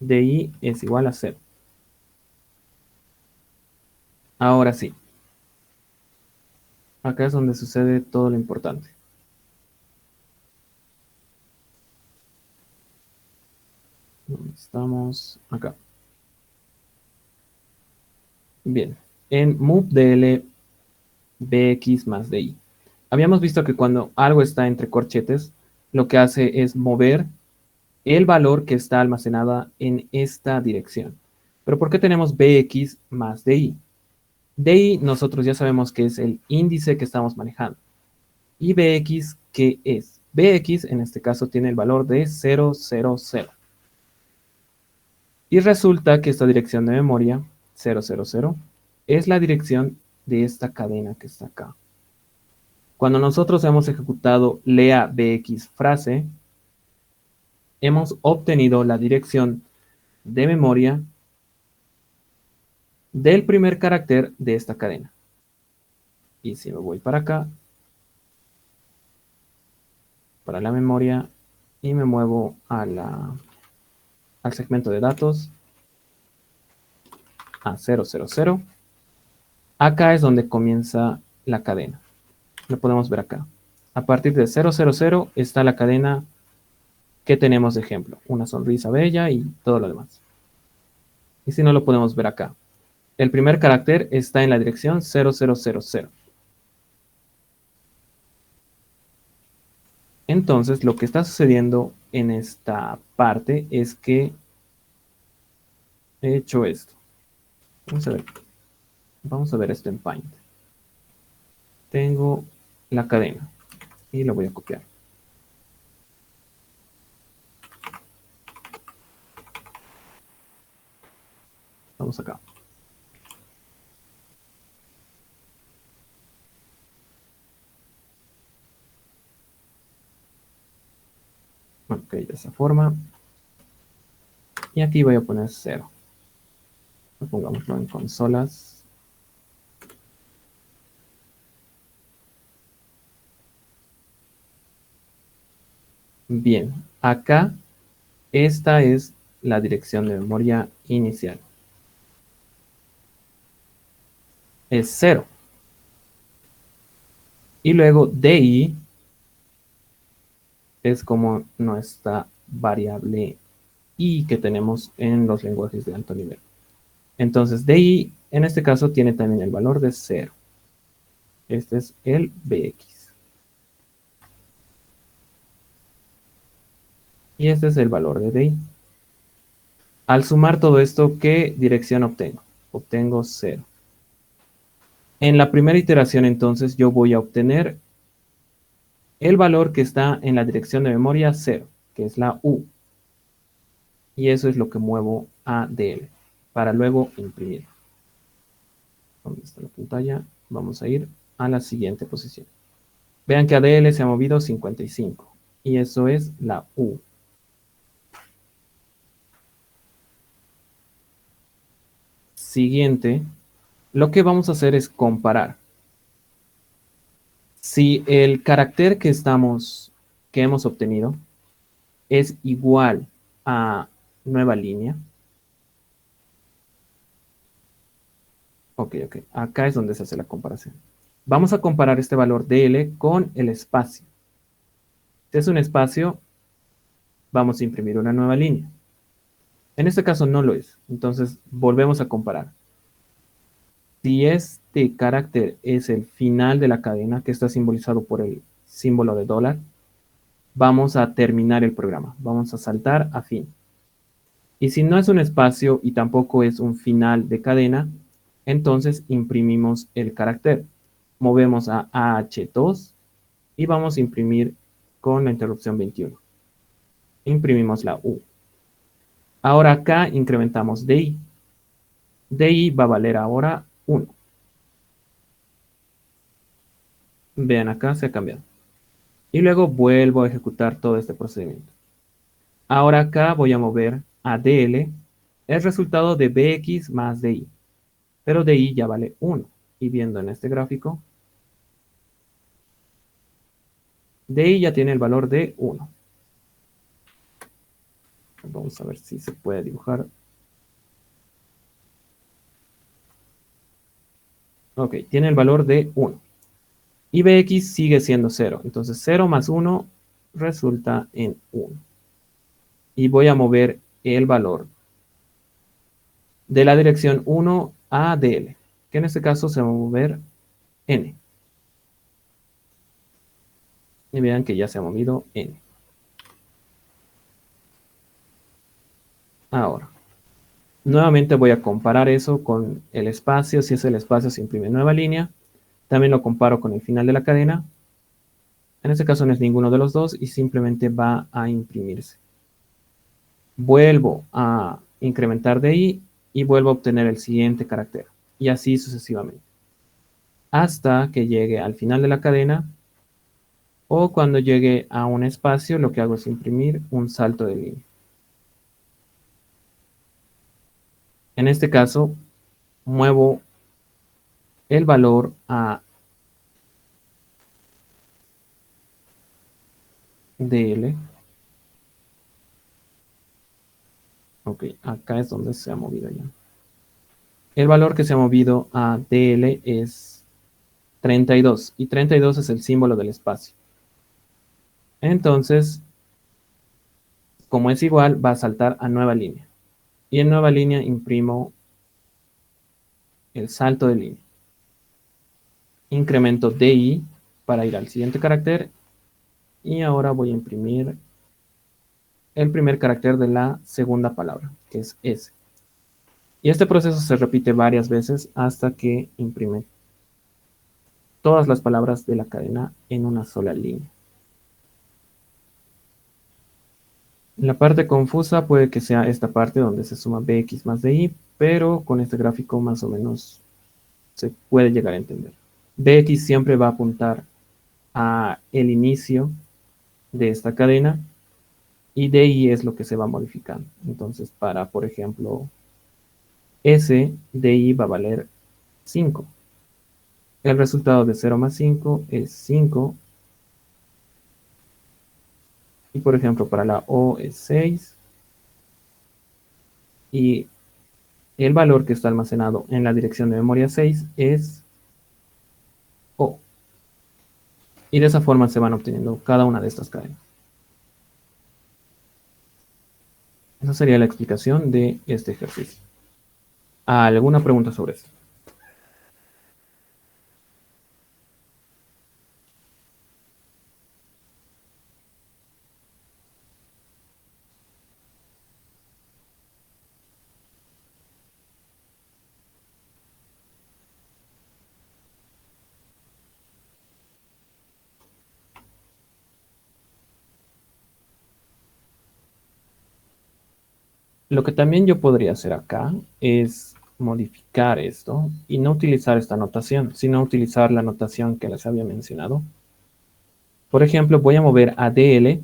Di es igual a 0. Ahora sí, acá es donde sucede todo lo importante. ¿Dónde estamos? Acá. Bien, en movedl bx más di. Habíamos visto que cuando algo está entre corchetes, lo que hace es mover el valor que está almacenada en esta dirección. Pero ¿por qué tenemos bx más di? Di nosotros ya sabemos que es el índice que estamos manejando. ¿Y bx qué es? Bx en este caso tiene el valor de 000. Y resulta que esta dirección de memoria, 000, es la dirección de esta cadena que está acá. Cuando nosotros hemos ejecutado lea bx frase, hemos obtenido la dirección de memoria del primer carácter de esta cadena. Y si me voy para acá, para la memoria, y me muevo al segmento de datos, a 000, acá es donde comienza la cadena. Lo podemos ver acá. A partir de 000 está la cadena que tenemos de ejemplo. Una sonrisa bella y todo lo demás. Y si no, lo podemos ver acá. El primer carácter está en la dirección 0000. Entonces, lo que está sucediendo en esta parte es que he hecho esto. Vamos a ver esto en Paint. Tengo la cadena y lo voy a copiar. Vamos acá. Ok, de esa forma. Y aquí voy a poner 0. Pongámoslo en consolas. Bien, acá esta es la dirección de memoria inicial. Es 0. Y luego di es como nuestra variable i que tenemos en los lenguajes de alto nivel. Entonces di en este caso tiene también el valor de 0. Este es el bx. Y este es el valor de di. Al sumar todo esto, ¿qué dirección obtengo? Obtengo 0. En la primera iteración, entonces, yo voy a obtener el valor que está en la dirección de memoria 0, que es la U. Y eso es lo que muevo a DL, para luego imprimir. ¿Dónde está la pantalla? Vamos a ir a la siguiente posición. Vean que ADL se ha movido 55, y eso es la U. Siguiente, lo que vamos a hacer es comparar. Si el carácter que hemos obtenido es igual a nueva línea. Ok. Acá es donde se hace la comparación. Vamos a comparar este valor DL con el espacio. Si es un espacio, vamos a imprimir una nueva línea. En este caso no lo es. Entonces volvemos a comparar. Si este carácter es el final de la cadena, que está simbolizado por el símbolo de dólar, vamos a terminar el programa. Vamos a saltar a fin. Y si no es un espacio y tampoco es un final de cadena, entonces imprimimos el carácter. Movemos a AH2 y vamos a imprimir con la interrupción 21. Imprimimos la U. Ahora acá incrementamos DI. DI va a valer ahora 1. Vean acá se ha cambiado. Y luego vuelvo a ejecutar todo este procedimiento. Ahora acá voy a mover a DL el resultado de BX más DI. Pero DI ya vale 1. Y viendo en este gráfico, DI ya tiene el valor de 1. Vamos a ver si se puede dibujar. Ok, tiene el valor de 1. Y Bx sigue siendo 0. Entonces 0 más 1 resulta en 1. Y voy a mover el valor de la dirección 1 a DL, que en este caso se va a mover N. Y vean que ya se ha movido N. Ahora, nuevamente voy a comparar eso con el espacio. Si es el espacio, se imprime nueva línea. También lo comparo con el final de la cadena. En este caso no es ninguno de los dos y simplemente va a imprimirse. Vuelvo a incrementar de ahí y vuelvo a obtener el siguiente carácter. Y así sucesivamente. Hasta que llegue al final de la cadena o cuando llegue a un espacio, lo que hago es imprimir un salto de línea. En este caso, muevo el valor a DL. Ok, acá es donde se ha movido ya. El valor que se ha movido a DL es 32 y 32 es el símbolo del espacio. Entonces, como es igual, va a saltar a nueva línea. Y en nueva línea imprimo el salto de línea. Incremento DI para ir al siguiente carácter. Y ahora voy a imprimir el primer carácter de la segunda palabra, que es S. Y este proceso se repite varias veces hasta que imprime todas las palabras de la cadena en una sola línea. La parte confusa puede que sea esta parte donde se suma Bx más DI, pero con este gráfico más o menos se puede llegar a entender. Bx siempre va a apuntar a el inicio de esta cadena y DI es lo que se va modificando. Entonces, para, por ejemplo, S, DI va a valer 5. El resultado de 0 más 5 es 5. Y, por ejemplo, para la O es 6. Y el valor que está almacenado en la dirección de memoria 6 es O. Y de esa forma se van obteniendo cada una de estas cadenas. Esa sería la explicación de este ejercicio. ¿Alguna pregunta sobre esto? Lo que también yo podría hacer acá es modificar esto y no utilizar esta notación, sino utilizar la notación que les había mencionado. Por ejemplo, voy a mover a DL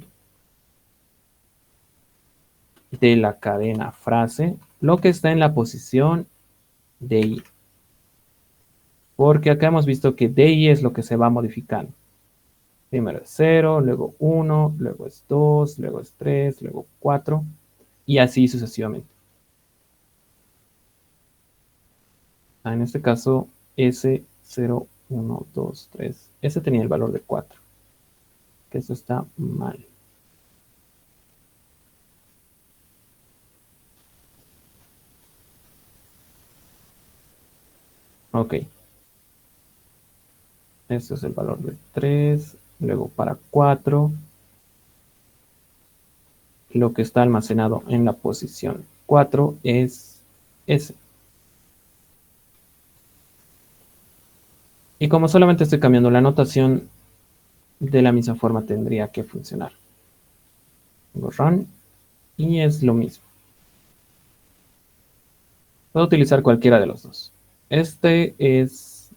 de la cadena frase lo que está en la posición de I. Porque acá hemos visto que DI es lo que se va modificando. Primero es 0, luego 1, luego es 2, luego es 3, luego 4 y así sucesivamente. En este caso, S0, 1, 2, 3. Ese tenía el valor de 4. Que eso está mal. Ok. Este es el valor de 3. Luego para 4. lo que está almacenado en la posición 4 es S. Y como solamente estoy cambiando la notación, de la misma forma tendría que funcionar. Pongo run y es lo mismo. Puedo utilizar cualquiera de los dos. Este es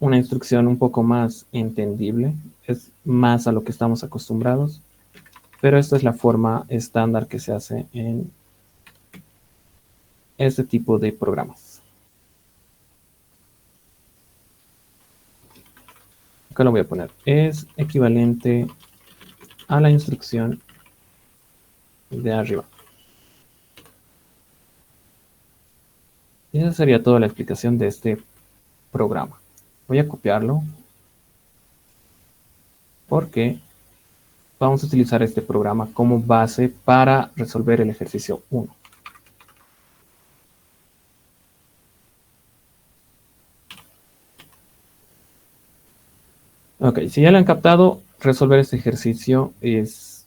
una instrucción un poco más entendible, es más a lo que estamos acostumbrados, pero esta es la forma estándar que se hace en este tipo de programas. Acá lo voy a poner. Es equivalente a la instrucción de arriba. Y esa sería toda la explicación de este programa. Voy a copiarlo porque vamos a utilizar este programa como base para resolver el ejercicio 1. Ok, si ya lo han captado, resolver este ejercicio es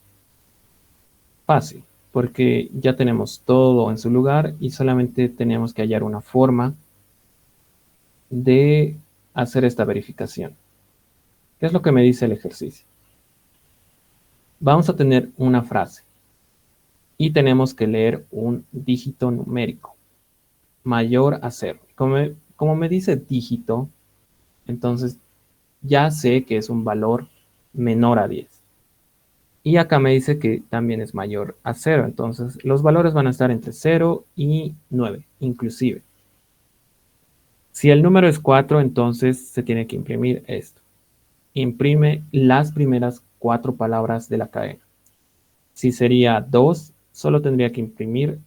fácil, porque ya tenemos todo en su lugar y solamente tenemos que hallar una forma de hacer esta verificación. ¿Qué es lo que me dice el ejercicio? Vamos a tener una frase y tenemos que leer un dígito numérico mayor a 0. Como me dice dígito, entonces ya sé que es un valor menor a 10. Y acá me dice que también es mayor a 0. Entonces los valores van a estar entre 0 y 9, inclusive. Si el número es 4, entonces se tiene que imprimir esto. Imprime las primeras 4 palabras de la cadena. Si sería 2, solo tendría que imprimir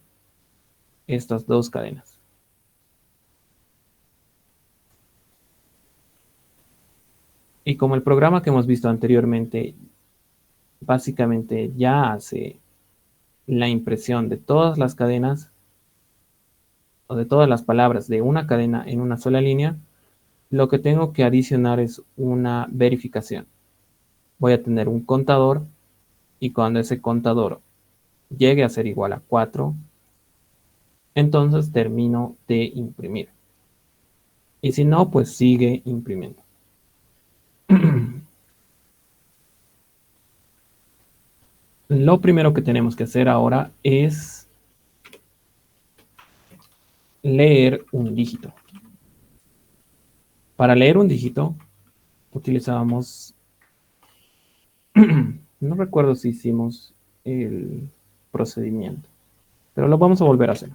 estas 2 cadenas. Y como el programa que hemos visto anteriormente básicamente ya hace la impresión de todas las cadenas o de todas las palabras de una cadena en una sola línea, lo que tengo que adicionar es una verificación. Voy a tener un contador y cuando ese contador llegue a ser igual a 4, entonces termino de imprimir. Y si no, pues sigue imprimiendo. Lo primero que tenemos que hacer ahora es leer un dígito. Para leer un dígito utilizábamos, no recuerdo si hicimos el procedimiento, pero lo vamos a volver a hacer.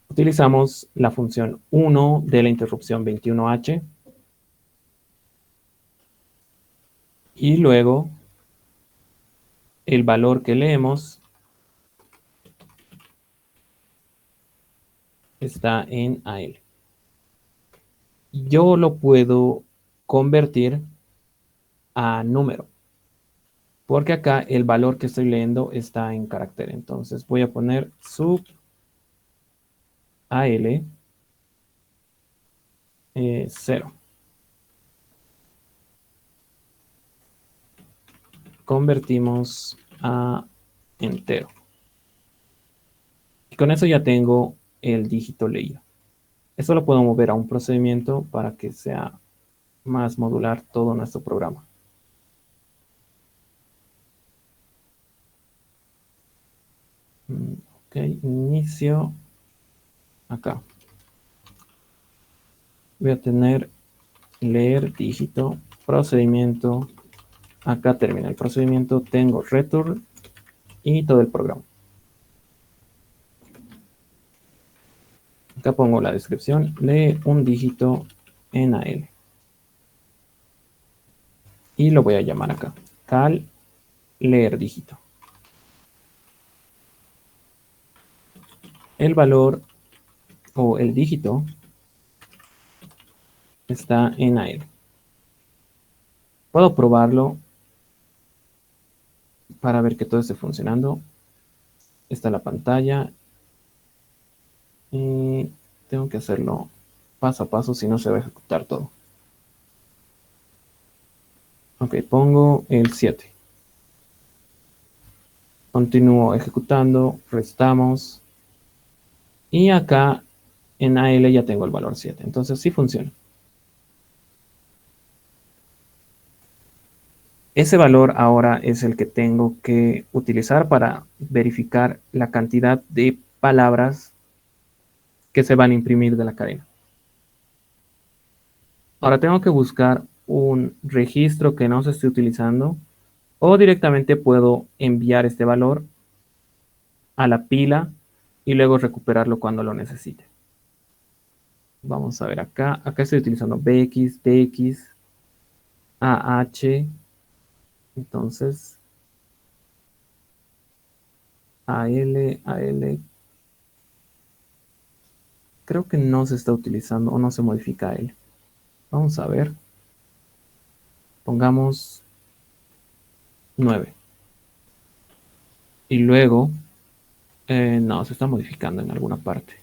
Utilizamos la función 1 de la interrupción 21H y luego el valor que leemos está en AL. Yo lo puedo convertir a número, porque acá el valor que estoy leyendo está en carácter. Entonces voy a poner sub AL 0. Convertimos a entero. Y con eso ya tengo el dígito leído. Esto lo puedo mover a un procedimiento para que sea más modular todo nuestro programa. Ok, inicio acá. Voy a tener leer dígito, procedimiento. Acá termina el procedimiento, tengo return y todo el programa. Acá pongo la descripción, lee un dígito en AL. Y lo voy a llamar acá, cal leer dígito. El valor o el dígito está en AL. Puedo probarlo para ver que todo esté funcionando. Está la pantalla y tengo que hacerlo paso a paso, si no se va a ejecutar todo. Ok, pongo el 7. Continúo ejecutando, restamos. Y acá en AL ya tengo el valor 7. Entonces sí funciona. Ese valor ahora es el que tengo que utilizar para verificar la cantidad de palabras que se van a imprimir de la cadena. Ahora tengo que buscar un registro que no se esté utilizando o directamente puedo enviar este valor a la pila y luego recuperarlo cuando lo necesite. Vamos a ver acá. Acá estoy utilizando BX, TX, AH. Entonces, AL. Creo que no se está utilizando o no se modifica AL. Vamos a ver. Pongamos 9. Y luego, no, se está modificando en alguna parte.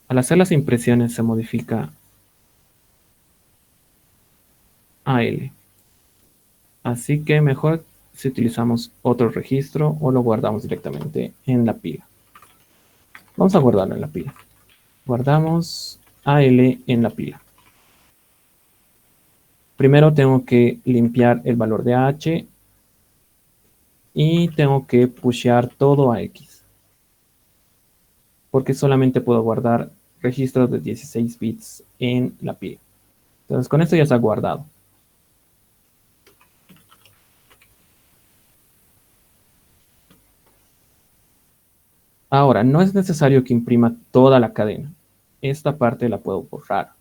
Al hacer las impresiones se modifica AL. Así que mejor si utilizamos otro registro o lo guardamos directamente en la pila. Vamos a guardarlo en la pila. Guardamos AL en la pila. Primero tengo que limpiar el valor de AH y tengo que pushear todo a X. Porque solamente puedo guardar registros de 16 bits en la pila. Entonces con esto ya está guardado. Ahora, no es necesario que imprima toda la cadena. Esta parte la puedo borrar.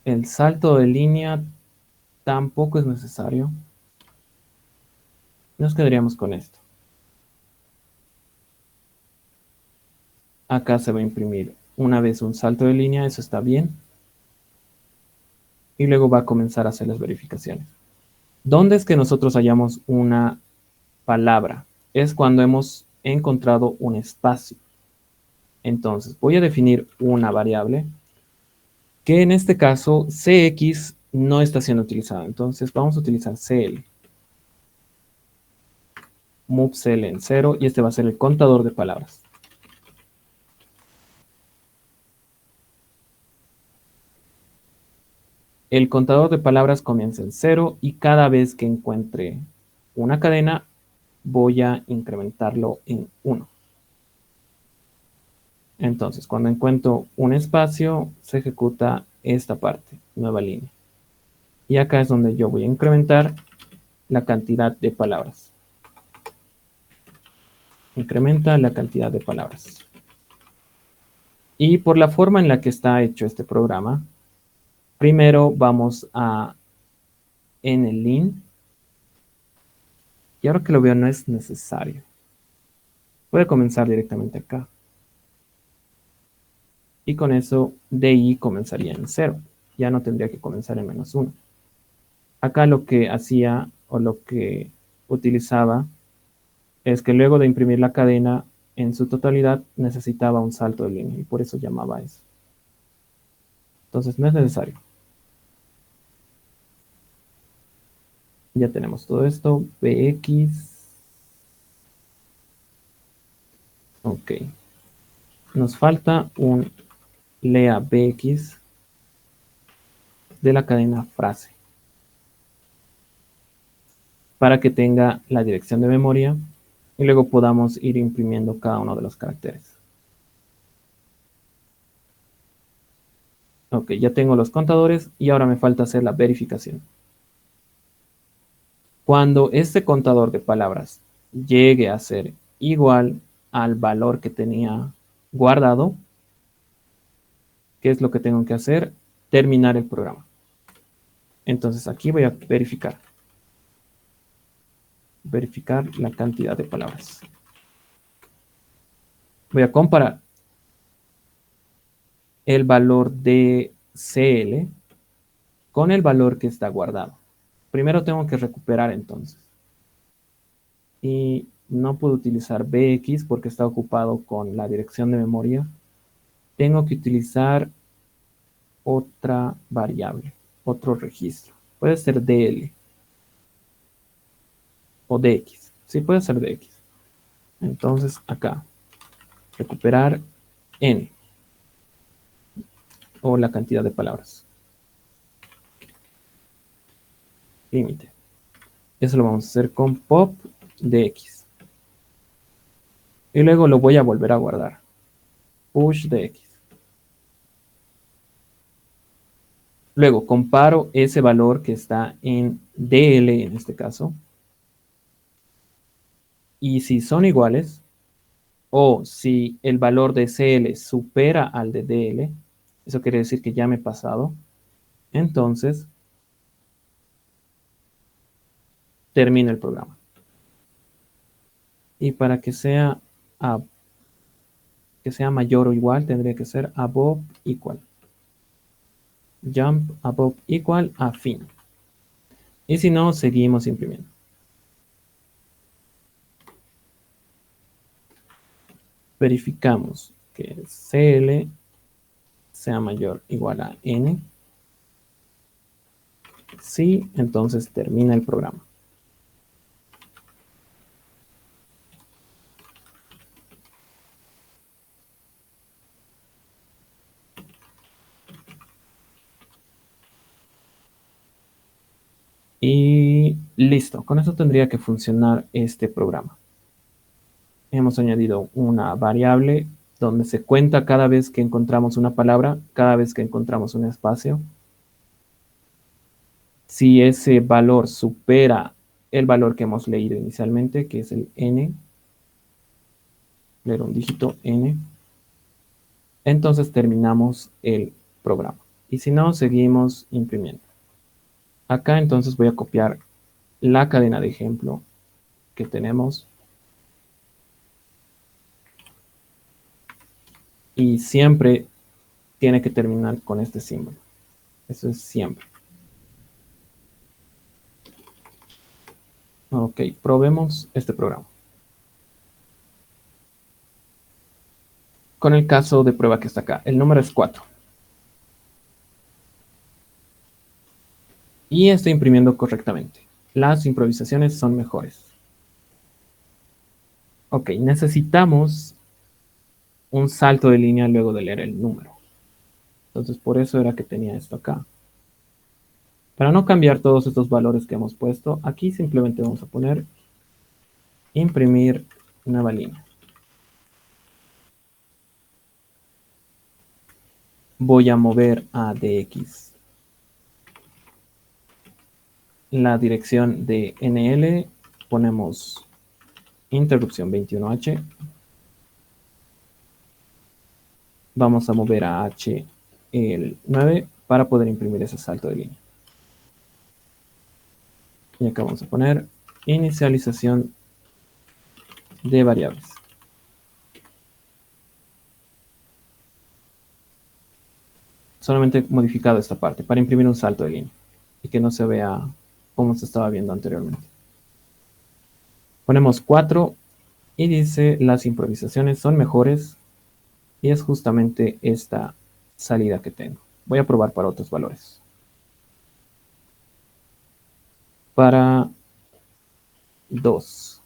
El salto de línea tampoco es necesario. Nos quedaríamos con esto. Acá se va a imprimir una vez un salto de línea, eso está bien. Y luego va a comenzar a hacer las verificaciones. ¿Dónde es que nosotros hallamos una palabra? Es cuando hemos encontrado un espacio. Entonces voy a definir una variable que en este caso CX no está siendo utilizada. Entonces vamos a utilizar CL. Move CL en 0 y este va a ser el contador de palabras. El contador de palabras comienza en 0 y cada vez que encuentre una cadena voy a incrementarlo en 1. Entonces, cuando encuentro un espacio, se ejecuta esta parte, nueva línea. Y acá es donde yo voy a incrementar la cantidad de palabras. Incrementa la cantidad de palabras. Y por la forma en la que está hecho este programa, primero vamos a en el lin. Y ahora que lo veo no es necesario. Voy a comenzar directamente acá. Y con eso DI comenzaría en 0. Ya no tendría que comenzar en -1. Acá lo que hacía o lo que utilizaba es que luego de imprimir la cadena en su totalidad necesitaba un salto de línea y por eso llamaba eso. Entonces no es necesario. Ya tenemos todo esto. BX. Ok. Nos falta un lea BX de la cadena frase para que tenga la dirección de memoria y luego podamos ir imprimiendo cada uno de los caracteres. Ok, ya tengo los contadores y ahora me falta hacer la verificación. Cuando este contador de palabras llegue a ser igual al valor que tenía guardado, ¿qué es lo que tengo que hacer? Terminar el programa. Entonces aquí voy a verificar. Verificar la cantidad de palabras. Voy a comparar el valor de CL con el valor que está guardado. Primero tengo que recuperar entonces. Y no puedo utilizar BX porque está ocupado con la dirección de memoria. Tengo que utilizar otra variable, otro registro. Puede ser DL o DX. Sí, puede ser DX. Entonces acá, recuperar N o la cantidad de palabras. Límite. Eso lo vamos a hacer con pop de X. Y luego lo voy a volver a guardar. Push de X. Luego comparo ese valor que está en DL en este caso. Y si son iguales, o si el valor de CL supera al de DL, eso quiere decir que ya me he pasado. Entonces, termino el programa. Y para que sea, que sea mayor o igual, tendría que ser above equal. Jump above equal a fin. Y si no, seguimos imprimiendo. Verificamos que CL sea mayor o igual a N. Sí, entonces termina el programa. Y listo, con eso tendría que funcionar este programa. Hemos añadido una variable donde se cuenta cada vez que encontramos una palabra, cada vez que encontramos un espacio. Si ese valor supera el valor que hemos leído inicialmente, que es el n, leer un dígito n, entonces terminamos el programa. Y si no, seguimos imprimiendo. Acá entonces voy a copiar la cadena de ejemplo que tenemos. Y siempre tiene que terminar con este símbolo. Eso es siempre. Ok, probemos este programa. Con el caso de prueba que está acá. El número es 4. Y estoy imprimiendo correctamente. Las improvisaciones son mejores. Ok, necesitamos un salto de línea luego de leer el número. Entonces por eso era que tenía esto acá. Para no cambiar todos estos valores que hemos puesto, aquí simplemente vamos a poner imprimir nueva línea. Voy a mover a DX la dirección de NL, ponemos interrupción 21H. Vamos a mover a H el 9 para poder imprimir ese salto de línea. Y acá vamos a poner inicialización de variables. Solamente modificado esta parte para imprimir un salto de línea y que no se vea como se estaba viendo anteriormente. Ponemos 4 y dice las improvisaciones son mejores y es justamente esta salida que tengo. Voy a probar para otros valores. Para 2,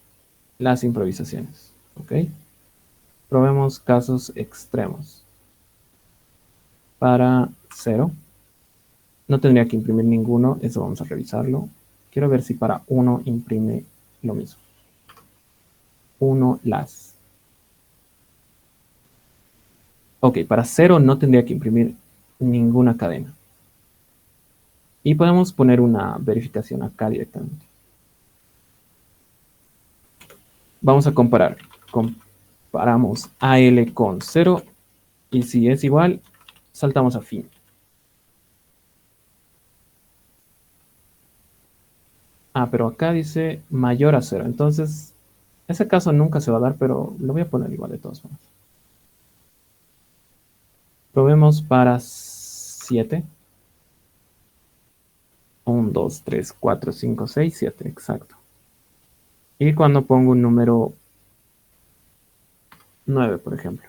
las improvisaciones. ¿Ok? Probemos casos extremos. Para 0, no tendría que imprimir ninguno, eso vamos a revisarlo. Quiero ver si para 1 imprime lo mismo. 1 las. Ok, para 0 no tendría que imprimir ninguna cadena. Y podemos poner una verificación acá directamente. Vamos a comparar. Comparamos AL con 0 y si es igual, saltamos a fin. Pero acá dice mayor a 0. Entonces, ese caso nunca se va a dar, pero lo voy a poner igual de todos modos. Probemos para 7. 1, 2, 3, 4, 5, 6, 7, exacto. Y cuando pongo un número 9, por ejemplo.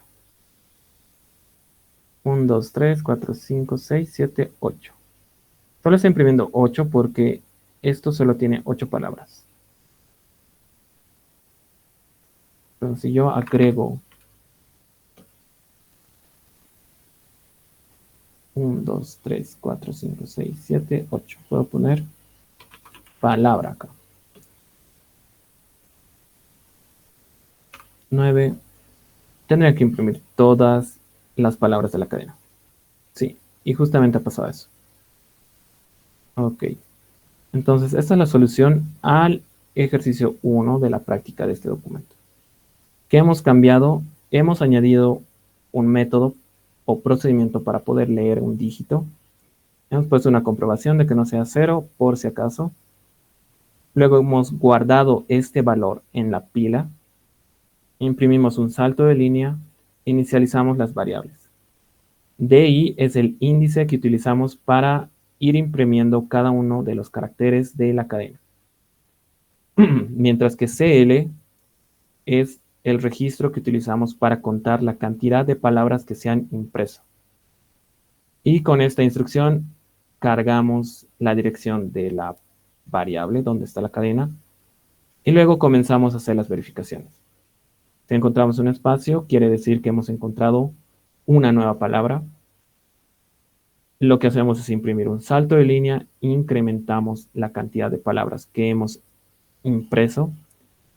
1, 2, 3, 4, 5, 6, 7, 8. Solo está imprimiendo 8 porque esto solo tiene 8 palabras. Entonces, si yo agrego 1, 2, 3, 4, 5, 6, 7, 8, puedo poner palabra acá. 9. Tendría que imprimir todas las palabras de la cadena. Sí, y justamente ha pasado eso. Ok. Entonces, esta es la solución al ejercicio 1 de la práctica de este documento. ¿Qué hemos cambiado? Hemos añadido un método o procedimiento para poder leer un dígito. Hemos puesto una comprobación de que no sea 0 por si acaso. Luego hemos guardado este valor en la pila. Imprimimos un salto de línea. Inicializamos las variables. DI es el índice que utilizamos para ir imprimiendo cada uno de los caracteres de la cadena. Mientras que CL es el registro que utilizamos para contar la cantidad de palabras que se han impreso. Y con esta instrucción cargamos la dirección de la variable donde está la cadena y luego comenzamos a hacer las verificaciones. Si encontramos un espacio, quiere decir que hemos encontrado una nueva palabra. Lo que hacemos es imprimir un salto de línea, incrementamos la cantidad de palabras que hemos impreso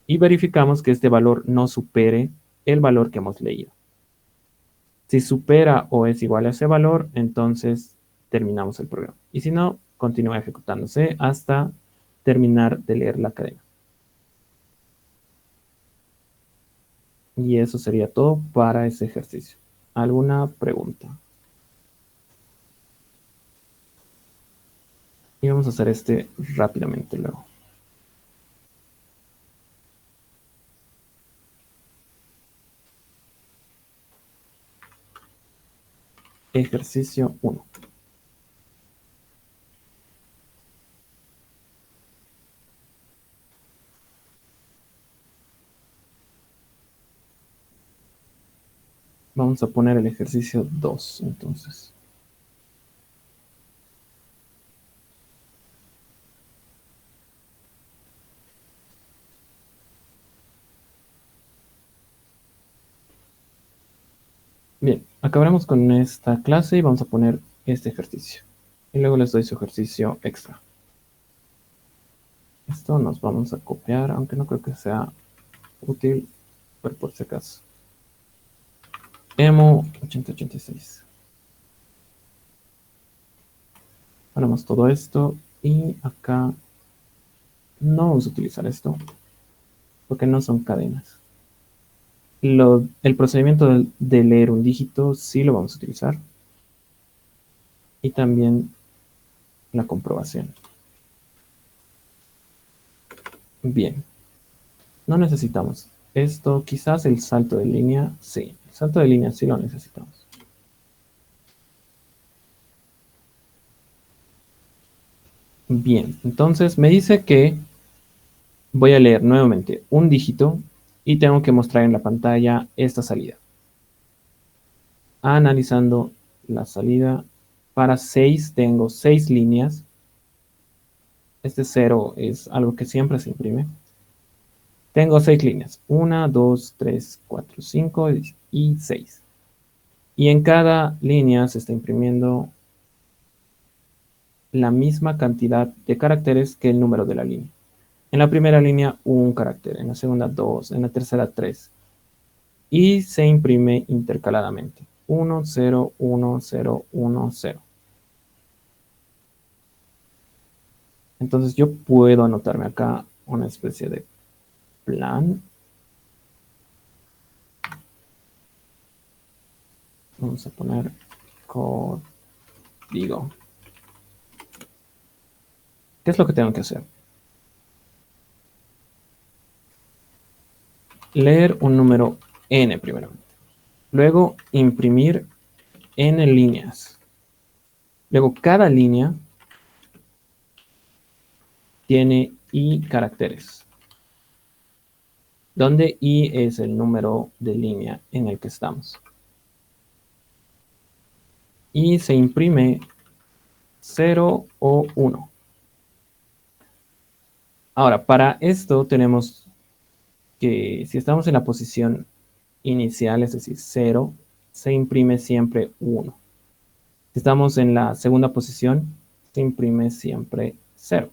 y verificamos que este valor no supere el valor que hemos leído. Si supera o es igual a ese valor, entonces terminamos el programa. Y si no, continúa ejecutándose hasta terminar de leer la cadena. Y eso sería todo para ese ejercicio. ¿Alguna pregunta? Y vamos a hacer este rápidamente luego. Ejercicio 1. Vamos a poner el ejercicio 2, entonces. Bien, acabaremos con esta clase y vamos a poner este ejercicio. Y luego les doy su ejercicio extra. Esto nos vamos a copiar, aunque no creo que sea útil, pero por si acaso. Emo 8086. Ponemos todo esto y acá no vamos a utilizar esto porque no son cadenas. El procedimiento de leer un dígito sí lo vamos a utilizar y también la comprobación. Bien, no necesitamos esto, quizás el salto de línea, sí, el salto de línea sí lo necesitamos. Bien, entonces me dice que voy a leer nuevamente un dígito y tengo que mostrar en la pantalla esta salida. Analizando la salida, para 6 tengo 6 líneas. Este 0 es algo que siempre se imprime. Tengo 6 líneas, 1, 2, 3, 4, 5 y 6. Y en cada línea se está imprimiendo la misma cantidad de caracteres que el número de la línea. En la primera línea, un carácter, en la segunda, 2, en la tercera, 3. Y se imprime intercaladamente. 1, 0, 1, 0, 1, 0. Entonces yo puedo anotarme acá una especie de plan. Vamos a poner código. ¿Qué es lo que tengo que hacer? Leer un número n primero. Luego imprimir n líneas. Luego cada línea tiene i caracteres, donde i es el número de línea en el que estamos. y se imprime 0 o 1. Ahora, para esto tenemos que si estamos en la posición inicial, es decir, 0, se imprime siempre 1. Si estamos en la segunda posición, se imprime siempre 0.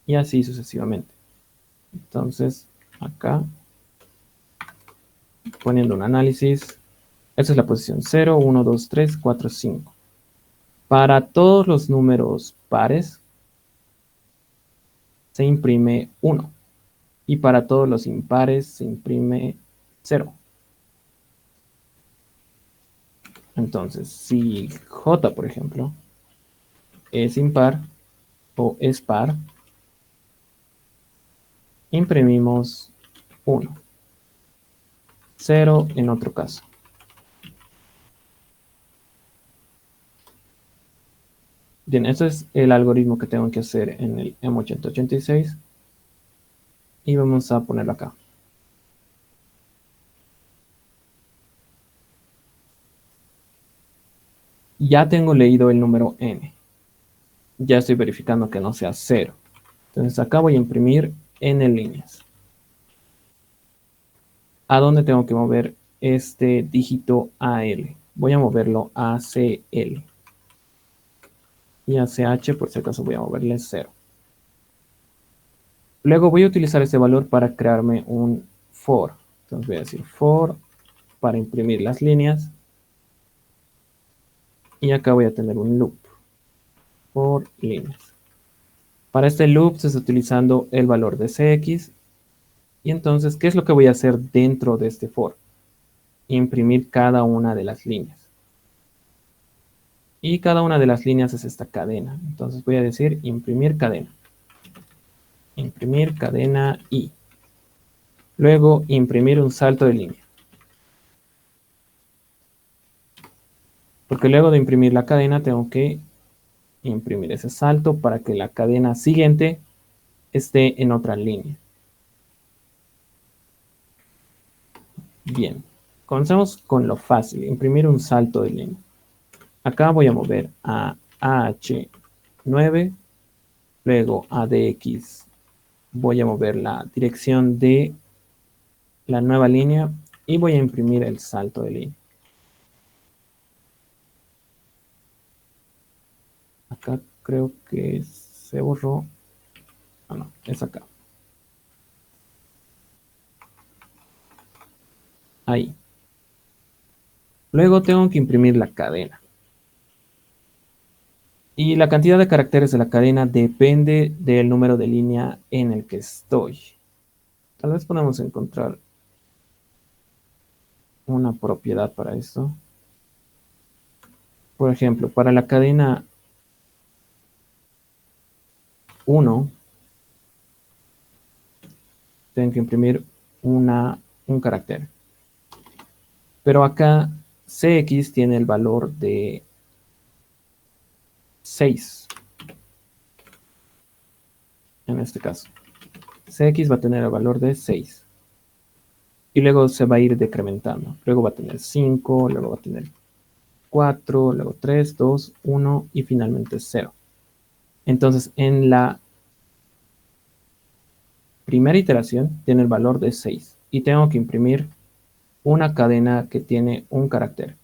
Y así sucesivamente. Entonces, acá, poniendo un análisis, esta es la posición 0, 1, 2, 3, 4, 5. Para todos los números pares, se imprime 1. Y para todos los impares, se imprime 0. Entonces, si J, por ejemplo, es impar o es par, imprimimos 1. 0 en otro caso. Bien, este es el algoritmo que tengo que hacer en el M8086. Y vamos a ponerlo acá. Ya tengo leído el número n. Ya estoy verificando que no sea 0. Entonces acá voy a imprimir n líneas. ¿A dónde tengo que mover este dígito AL? Voy a moverlo a CL. Y a CH, por si acaso, voy a moverle 0. Luego voy a utilizar este valor para crearme un for. Entonces voy a decir for para imprimir las líneas. Y acá voy a tener un loop. For líneas. Para este loop se está utilizando el valor de CX. Y entonces, ¿qué es lo que voy a hacer dentro de este for? Imprimir cada una de las líneas. Y cada una de las líneas es esta cadena. Entonces voy a decir imprimir cadena. Imprimir cadena y. Luego imprimir un salto de línea. Porque luego de imprimir la cadena tengo que imprimir ese salto para que la cadena siguiente esté en otra línea. Bien, comencemos con lo fácil, imprimir un salto de línea. Acá voy a mover a AH9, luego a DX voy a mover la dirección de la nueva línea y voy a imprimir el salto de línea. Acá creo que se borró. Ah, no, es acá. Ahí. Luego tengo que imprimir la cadena. Y la cantidad de caracteres de la cadena depende del número de línea en el que estoy. Tal vez podamos encontrar una propiedad para esto. Por ejemplo, para la cadena 1, tengo que imprimir un carácter. Pero acá CX tiene el valor de 6. En este caso. CX va a tener el valor de 6. Y luego se va a ir decrementando. Luego va a tener 5, luego va a tener 4, luego 3, 2, 1 y finalmente 0. Entonces, en la primera iteración tiene el valor de 6 y tengo que imprimir una cadena que tiene un carácter.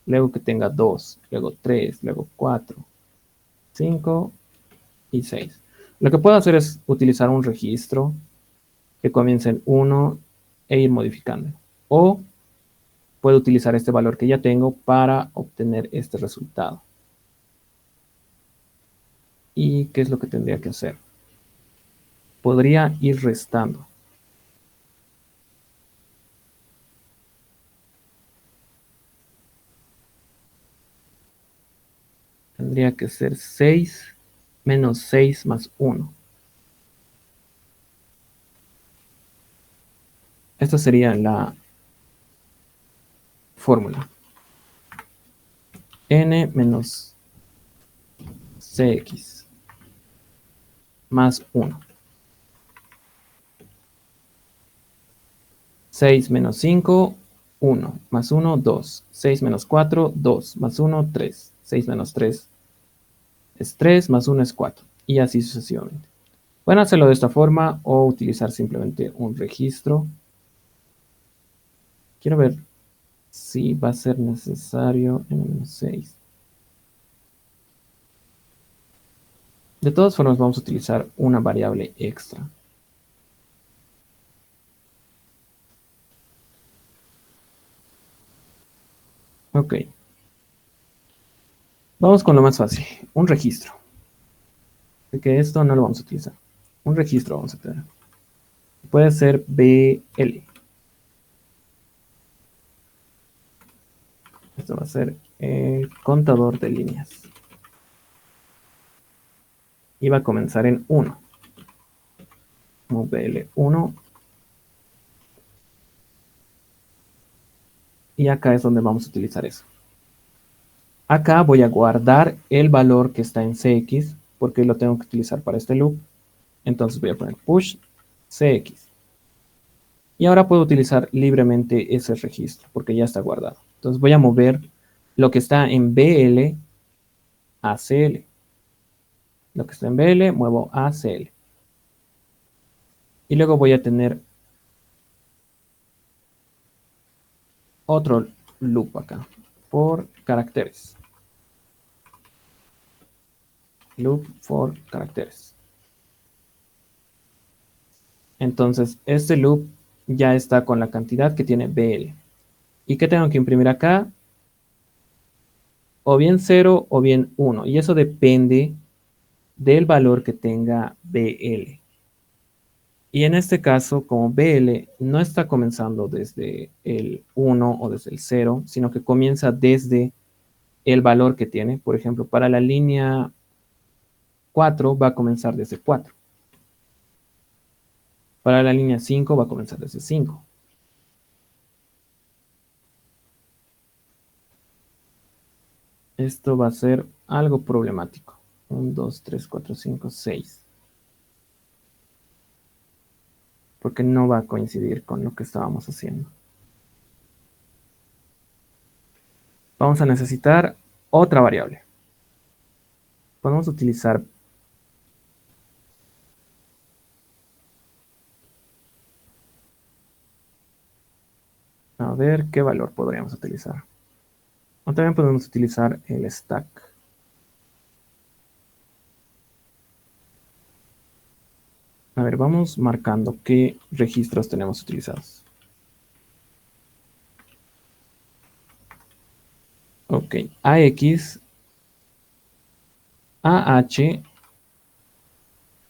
Luego que tenga 2, luego 3, luego 4, 5 y 6. Lo que puedo hacer es utilizar un registro que comience en 1 e ir modificando. O puedo utilizar este valor que ya tengo para obtener este resultado. ¿Y qué es lo que tendría que hacer? Podría ir restando. Tendría que ser 6 menos 6 más 1. Esta sería la fórmula. N menos CX más 1. 6 menos 5, 1. Más 1, 2. 6 menos 4, 2. Más 1, 3. 6 menos 3 es 3, más 1 es 4, y así sucesivamente. Pueden hacerlo de esta forma o utilizar simplemente un registro. Quiero ver si va a ser necesario en 6. De todas formas, vamos a utilizar una variable extra. Ok. Vamos con lo más fácil, un registro. Así que esto no lo vamos a utilizar. Un registro vamos a tener. Puede ser BL. Esto va a ser el contador de líneas. Y va a comenzar en 1. BL1. Y acá es donde vamos a utilizar eso. Acá voy a guardar el valor que está en CX, porque lo tengo que utilizar para este loop. Entonces voy a poner push CX. Y ahora puedo utilizar libremente ese registro, porque ya está guardado. Entonces voy a mover lo que está en BL a CL. Lo que está en BL muevo a CL. Y luego voy a tener otro loop acá, por caracteres. Loop for caracteres. Entonces, este loop ya está con la cantidad que tiene BL. ¿Y qué tengo que imprimir acá? O bien 0 o bien 1. Y eso depende del valor que tenga BL. Y en este caso, como BL no está comenzando desde el 1 o desde el 0, sino que comienza desde el valor que tiene. Por ejemplo, para la línea 4 va a comenzar desde 4. Para la línea 5 va a comenzar desde 5. Esto va a ser algo problemático. 1, 2, 3, 4, 5, 6. Porque no va a coincidir con lo que estábamos haciendo. Vamos a necesitar otra variable. Podemos utilizar a ver qué valor podríamos utilizar. O también podemos utilizar el stack. A ver, vamos marcando qué registros tenemos utilizados. Ok, AX, AH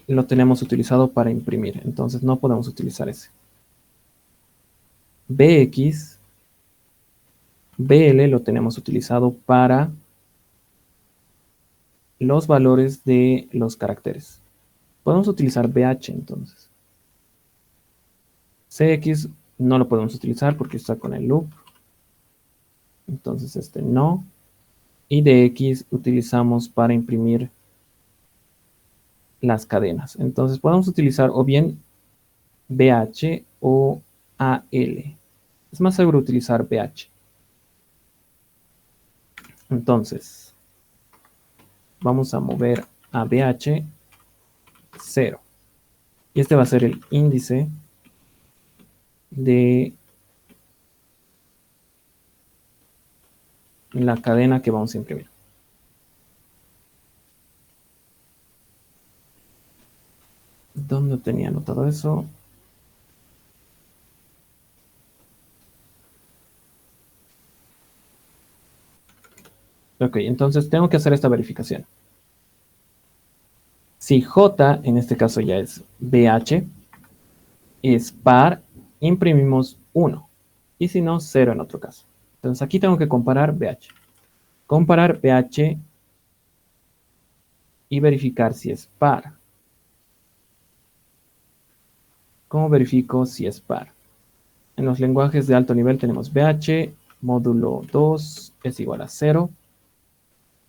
lo tenemos utilizado para imprimir, entonces no podemos utilizar ese. BX, BL lo tenemos utilizado para los valores de los caracteres. Podemos utilizar BH entonces. CX no lo podemos utilizar porque está con el loop. Entonces este no. Y DX utilizamos para imprimir las cadenas. Entonces podemos utilizar o bien BH o AL. Es más seguro utilizar BH. Entonces vamos a mover a BH 0. Y este va a ser el índice de la cadena que vamos a imprimir. ¿Dónde tenía anotado eso? Ok, entonces tengo que hacer esta verificación. Si J, en este caso ya es BH, es par, imprimimos 1. Y si no, 0 en otro caso. Entonces aquí tengo que comparar BH. Comparar BH y verificar si es par. ¿Cómo verifico si es par? En los lenguajes de alto nivel tenemos BH, módulo 2 es igual a 0.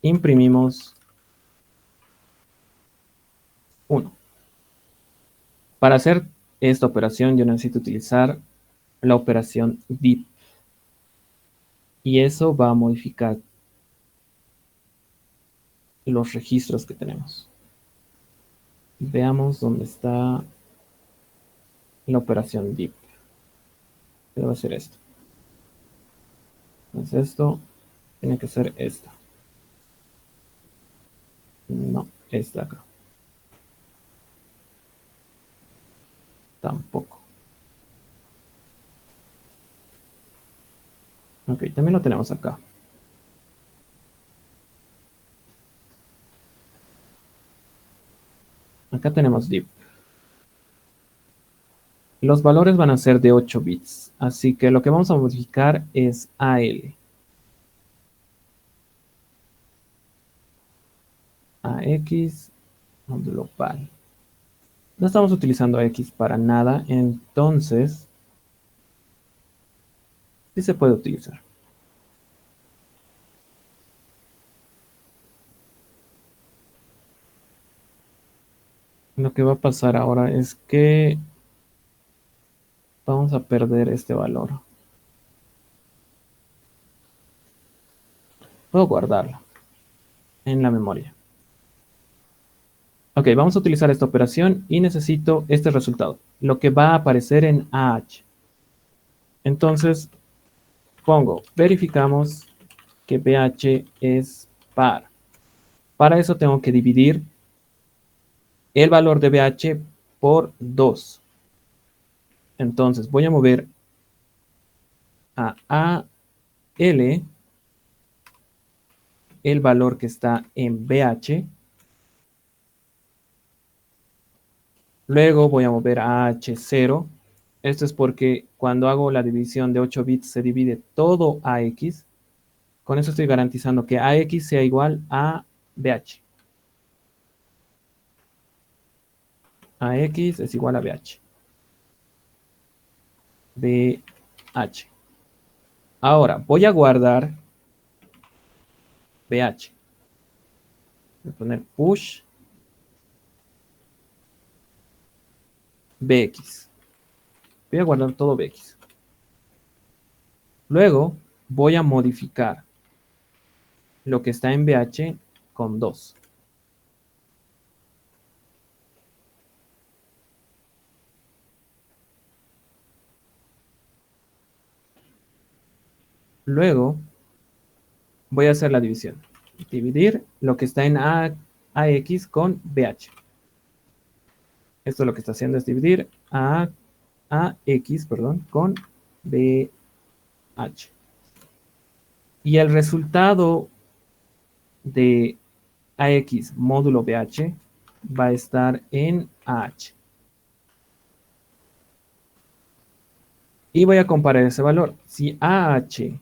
Imprimimos 1. Para hacer esta operación yo necesito utilizar la operación div. Y eso va a modificar los registros que tenemos. Veamos dónde está la operación div. Debe ser esto. Entonces esto tiene que ser esta. No, esta acá. Tampoco. Ok, también lo tenemos acá. Acá tenemos div. Los valores van a ser de 8 bits, así que lo que vamos a modificar es AL. AX módulo val. No estamos utilizando AX para nada, entonces sí se puede utilizar. Lo que va a pasar ahora es que vamos a perder este valor. Puedo guardarlo en la memoria. Ok, vamos a utilizar esta operación y necesito este resultado, lo que va a aparecer en AH. Entonces, verificamos que BH es par. Para eso tengo que dividir el valor de BH por 2. Entonces, voy a mover a AL el valor que está en BH. Luego voy a mover a H0. Esto es porque cuando hago la división de 8 bits se divide todo AX. Con eso estoy garantizando que AX sea igual a BH. AX es igual a BH. BH. Ahora voy a guardar BH. Voy a poner push BX. Voy a guardar todo BX. Luego voy a modificar lo que está en BH con 2. Luego voy a hacer la división. Dividir lo que está en AX con BH. Esto lo que está haciendo es dividir AX con BH. Y el resultado de AX módulo BH va a estar en AH. Y voy a comparar ese valor. Si AH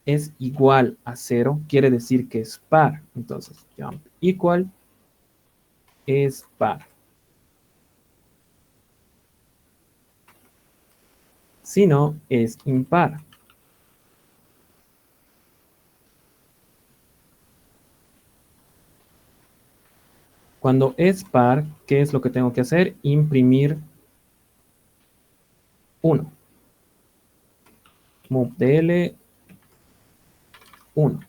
es igual a 0, quiere decir que es par. Entonces, jump equal es par. Si no, es impar. Cuando es par, ¿qué es lo que tengo que hacer? Imprimir 1. Movdl 1.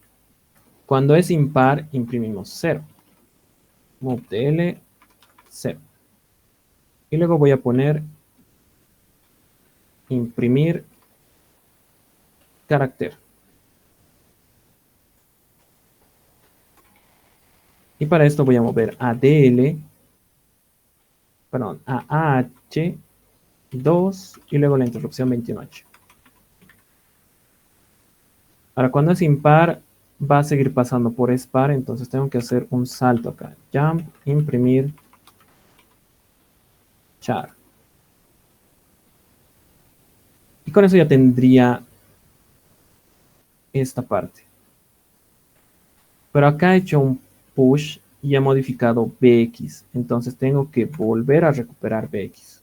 Cuando es impar, imprimimos 0. Movdl 0. Y luego voy a poner imprimir carácter. Y para esto voy a mover a AH2 y luego la interrupción 21H. Ahora, cuando es impar, va a seguir pasando por es par, entonces tengo que hacer un salto acá. Jump, imprimir, char. Y con eso ya tendría esta parte. Pero acá he hecho un push y he modificado BX. Entonces tengo que volver a recuperar BX.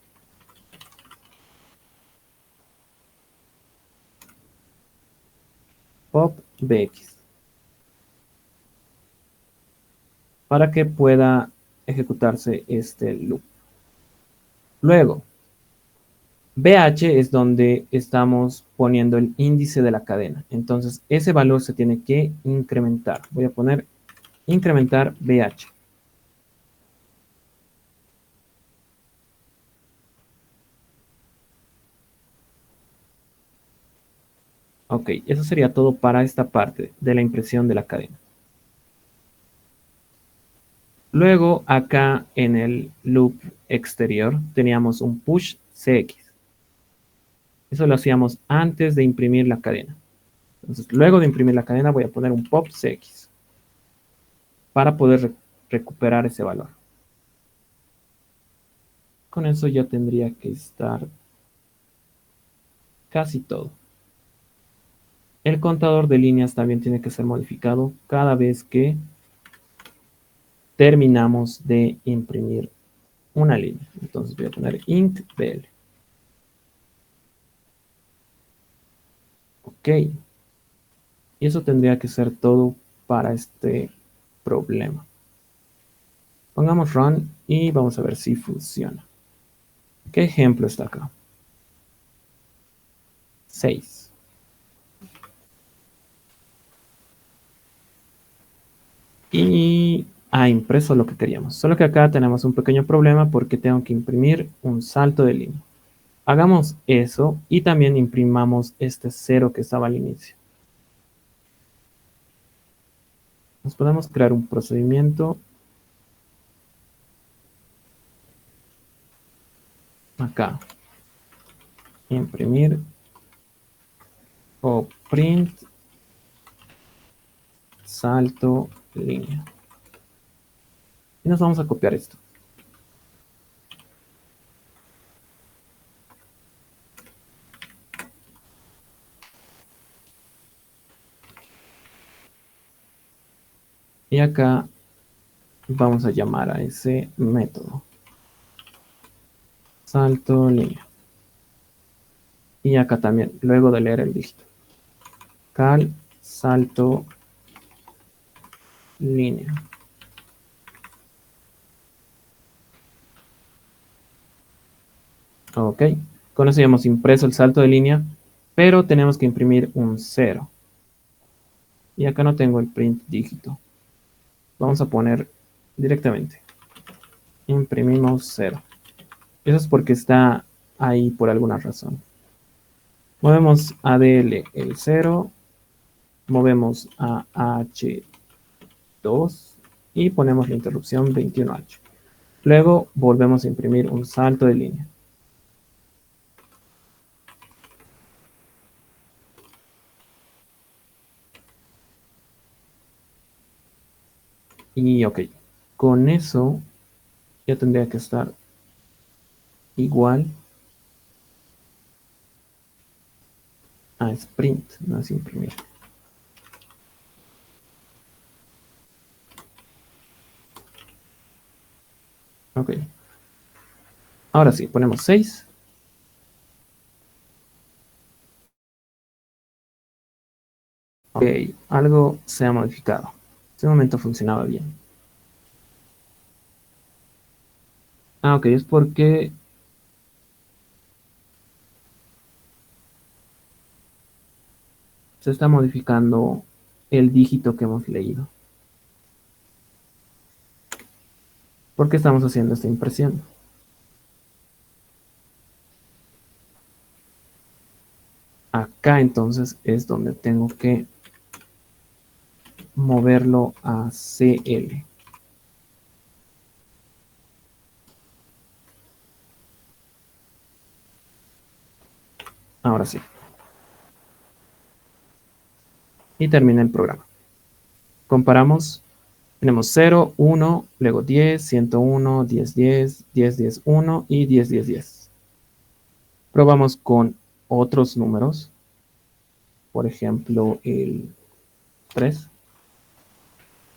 Pop BX. Para que pueda ejecutarse este loop. Luego, BH es donde estamos poniendo el índice de la cadena. Entonces, ese valor se tiene que incrementar. Voy a poner incrementar BH. Ok, eso sería todo para esta parte de la impresión de la cadena. Luego, acá en el loop exterior, teníamos un push CX. Eso lo hacíamos antes de imprimir la cadena. Entonces, luego de imprimir la cadena, voy a poner un pop CX para poder recuperar ese valor. Con eso ya tendría que estar casi todo. El contador de líneas también tiene que ser modificado cada vez que terminamos de imprimir una línea. Entonces voy a poner int bl. Ok. Y eso tendría que ser todo para este problema. Pongamos run y vamos a ver si funciona. ¿Qué ejemplo está acá? 6. Y ha impreso lo que queríamos. Solo que acá tenemos un pequeño problema porque tengo que imprimir un salto de línea. Hagamos eso y también imprimamos este 0 que estaba al inicio. Nos podemos crear un procedimiento. Acá. Imprimir o print salto línea. Y nos vamos a copiar esto. Y acá vamos a llamar a ese método salto línea. Y acá también, luego de leer el dígito, cal salto línea. Ok, con eso ya hemos impreso el salto de línea, pero tenemos que imprimir un 0. Y acá no tengo el print dígito. Vamos a poner directamente. Imprimimos 0. Eso es porque está ahí por alguna razón. Movemos a DL el 0. Movemos a H2 y ponemos la interrupción 21H. Luego volvemos a imprimir un salto de línea. Y ok, con eso ya tendría que estar igual a sprint, no es imprimir. Ok. Ahora sí, ponemos 6. Ok, algo se ha modificado. En ese momento funcionaba bien. Ah, ok, es porque se está modificando el dígito que hemos leído. ¿Por qué estamos haciendo esta impresión? Acá entonces es donde tengo que moverlo a CL. Ahora sí. Y termina el programa. Comparamos. Tenemos 0, 1, luego 10, 101, 10, 10, 10, 10, 1 y 10, 10, 10. Probamos con otros números. Por ejemplo, el 3.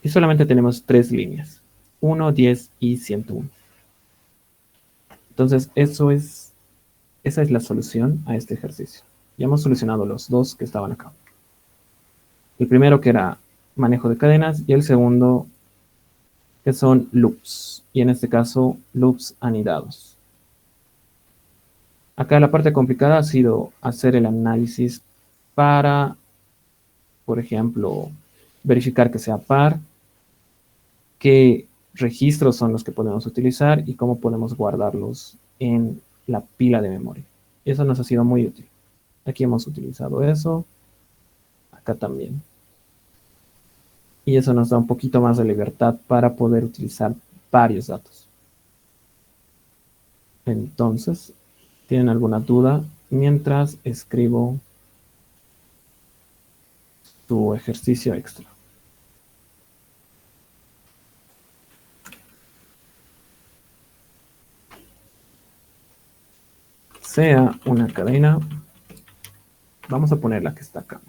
Y solamente tenemos 3 líneas. 1, 10 y 101. Entonces, esa es la solución a este ejercicio. Ya hemos solucionado los dos que estaban acá. El primero que era manejo de cadenas y el segundo que son loops. Y en este caso, loops anidados. Acá la parte complicada ha sido hacer el análisis para, por ejemplo, verificar que sea par qué registros son los que podemos utilizar y cómo podemos guardarlos en la pila de memoria. Y eso nos ha sido muy útil. Aquí hemos utilizado eso, acá también. Y eso nos da un poquito más de libertad para poder utilizar varios datos. Entonces, ¿tienen alguna duda mientras escribo tu ejercicio extra? Sea una cadena, vamos a poner la que está acá.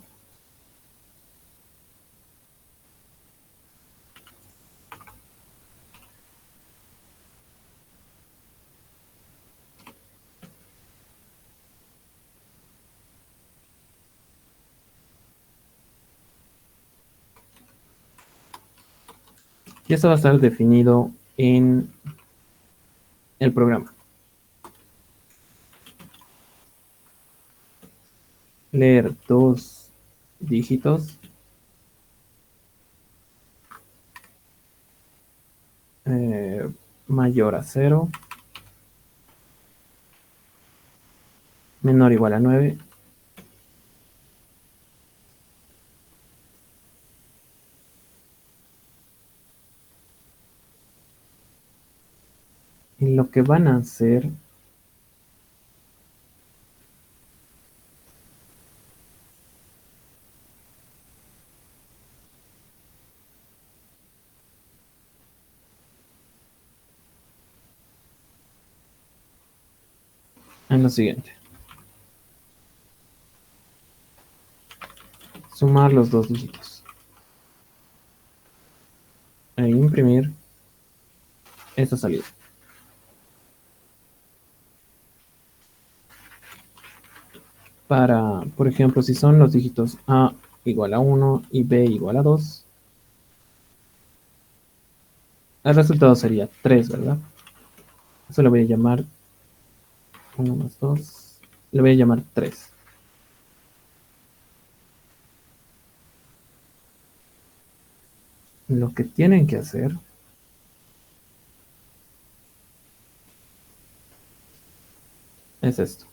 Y eso va a estar definido en el programa. Leer dos dígitos mayor a 0, menor o igual a 9, y lo que van a hacer es lo siguiente. Sumar los dos dígitos. E imprimir esta salida. Para, por ejemplo, si son los dígitos A igual a 1 y B igual a 2, el resultado sería 3, ¿verdad? Eso le voy a llamar 1 más 2, le voy a llamar 3. Lo que tienen que hacer es esto.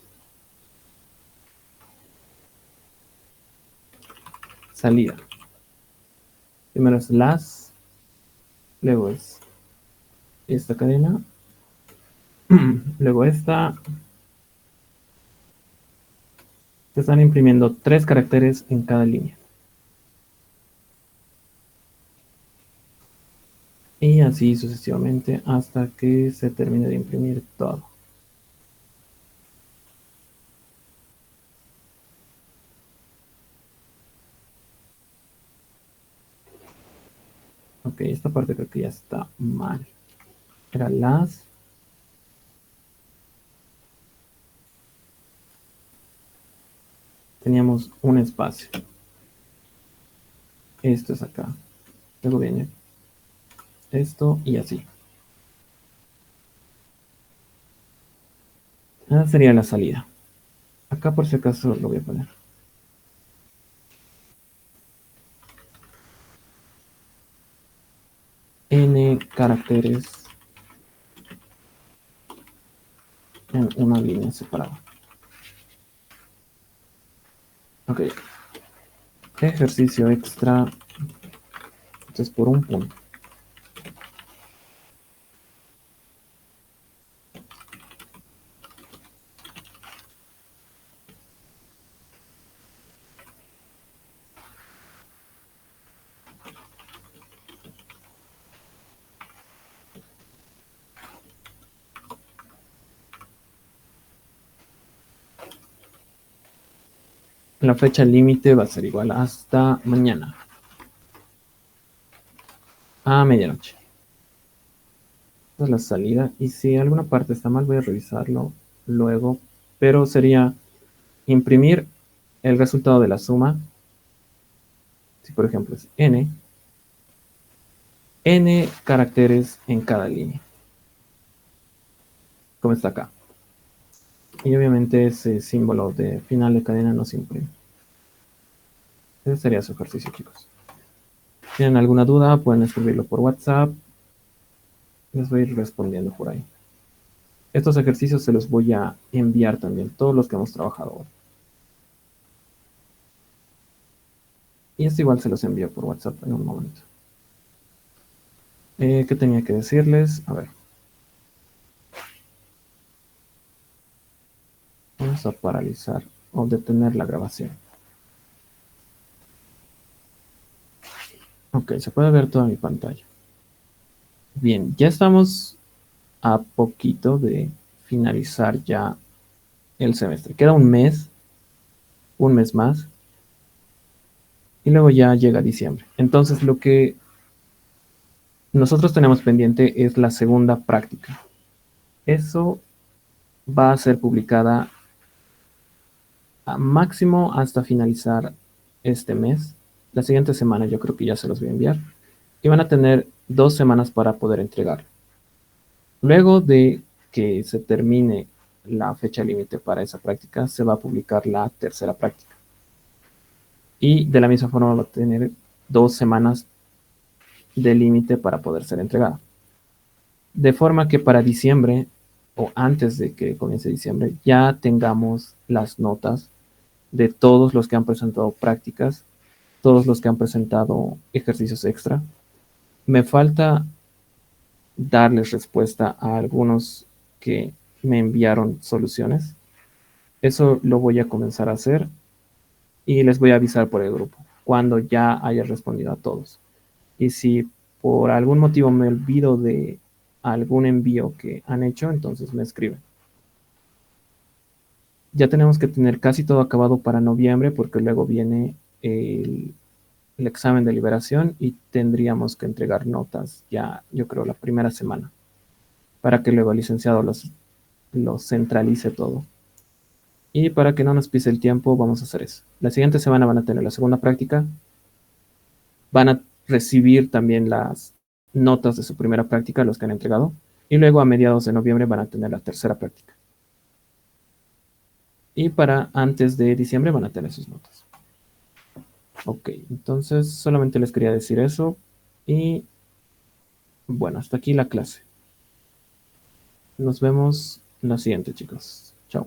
Salida. Primero es las, luego es esta cadena, luego esta. Se están imprimiendo 3 caracteres en cada línea. Y así sucesivamente hasta que se termine de imprimir todo. Ok, esta parte creo que ya está mal. Era las. Teníamos un espacio. Esto es acá. Luego viene esto y así. Esa sería la salida. Acá por si acaso lo voy a poner. N caracteres en una línea separada. Ok. Ejercicio extra. Entonces por un punto. La fecha límite va a ser igual hasta mañana. A medianoche. Esta es la salida. Y si alguna parte está mal, voy a revisarlo luego. Pero sería imprimir el resultado de la suma. Si por ejemplo es n caracteres en cada línea. Como está acá. Y obviamente ese símbolo de final de cadena no se imprime. Ese sería su ejercicio, chicos. Si tienen alguna duda, pueden escribirlo por WhatsApp Les voy a ir respondiendo por ahí. Estos ejercicios se los voy a enviar también, todos los que hemos trabajado hoy. Y esto igual se los envío por WhatsApp en un momento. ¿Qué tenía que decirles? A ver. Vamos a paralizar o detener la grabación. Ok, se puede ver toda mi pantalla. Bien, ya estamos a poquito de finalizar ya el semestre. Queda un mes más, y luego ya llega diciembre. Entonces lo que nosotros tenemos pendiente es la segunda práctica. Eso va a ser publicada a máximo hasta finalizar este mes. La siguiente semana yo creo que ya se los voy a enviar. Y van a tener 2 semanas para poder entregarlo. Luego de que se termine la fecha límite para esa práctica, se va a publicar la tercera práctica. Y de la misma forma va a tener 2 semanas de límite para poder ser entregada. De forma que para diciembre o antes de que comience diciembre ya tengamos las notas de todos los que han presentado prácticas, todos los que han presentado ejercicios extra. Me falta darles respuesta a algunos que me enviaron soluciones. Eso lo voy a comenzar a hacer y les voy a avisar por el grupo cuando ya haya respondido a todos. Y si por algún motivo me olvido de algún envío que han hecho, entonces me escriben. Ya tenemos que tener casi todo acabado para noviembre porque luego viene el examen de liberación y tendríamos que entregar notas ya, yo creo, la primera semana para que luego el licenciado los centralice todo. Y para que no nos pise el tiempo, vamos a hacer eso. La siguiente semana van a tener la segunda práctica, van a recibir también las notas de su primera práctica, los que han entregado, y luego a mediados de noviembre van a tener la tercera práctica. Y para antes de diciembre van a tener sus notas. Ok, entonces solamente les quería decir eso y bueno, hasta aquí la clase. Nos vemos en la siguiente, chicos. Chao.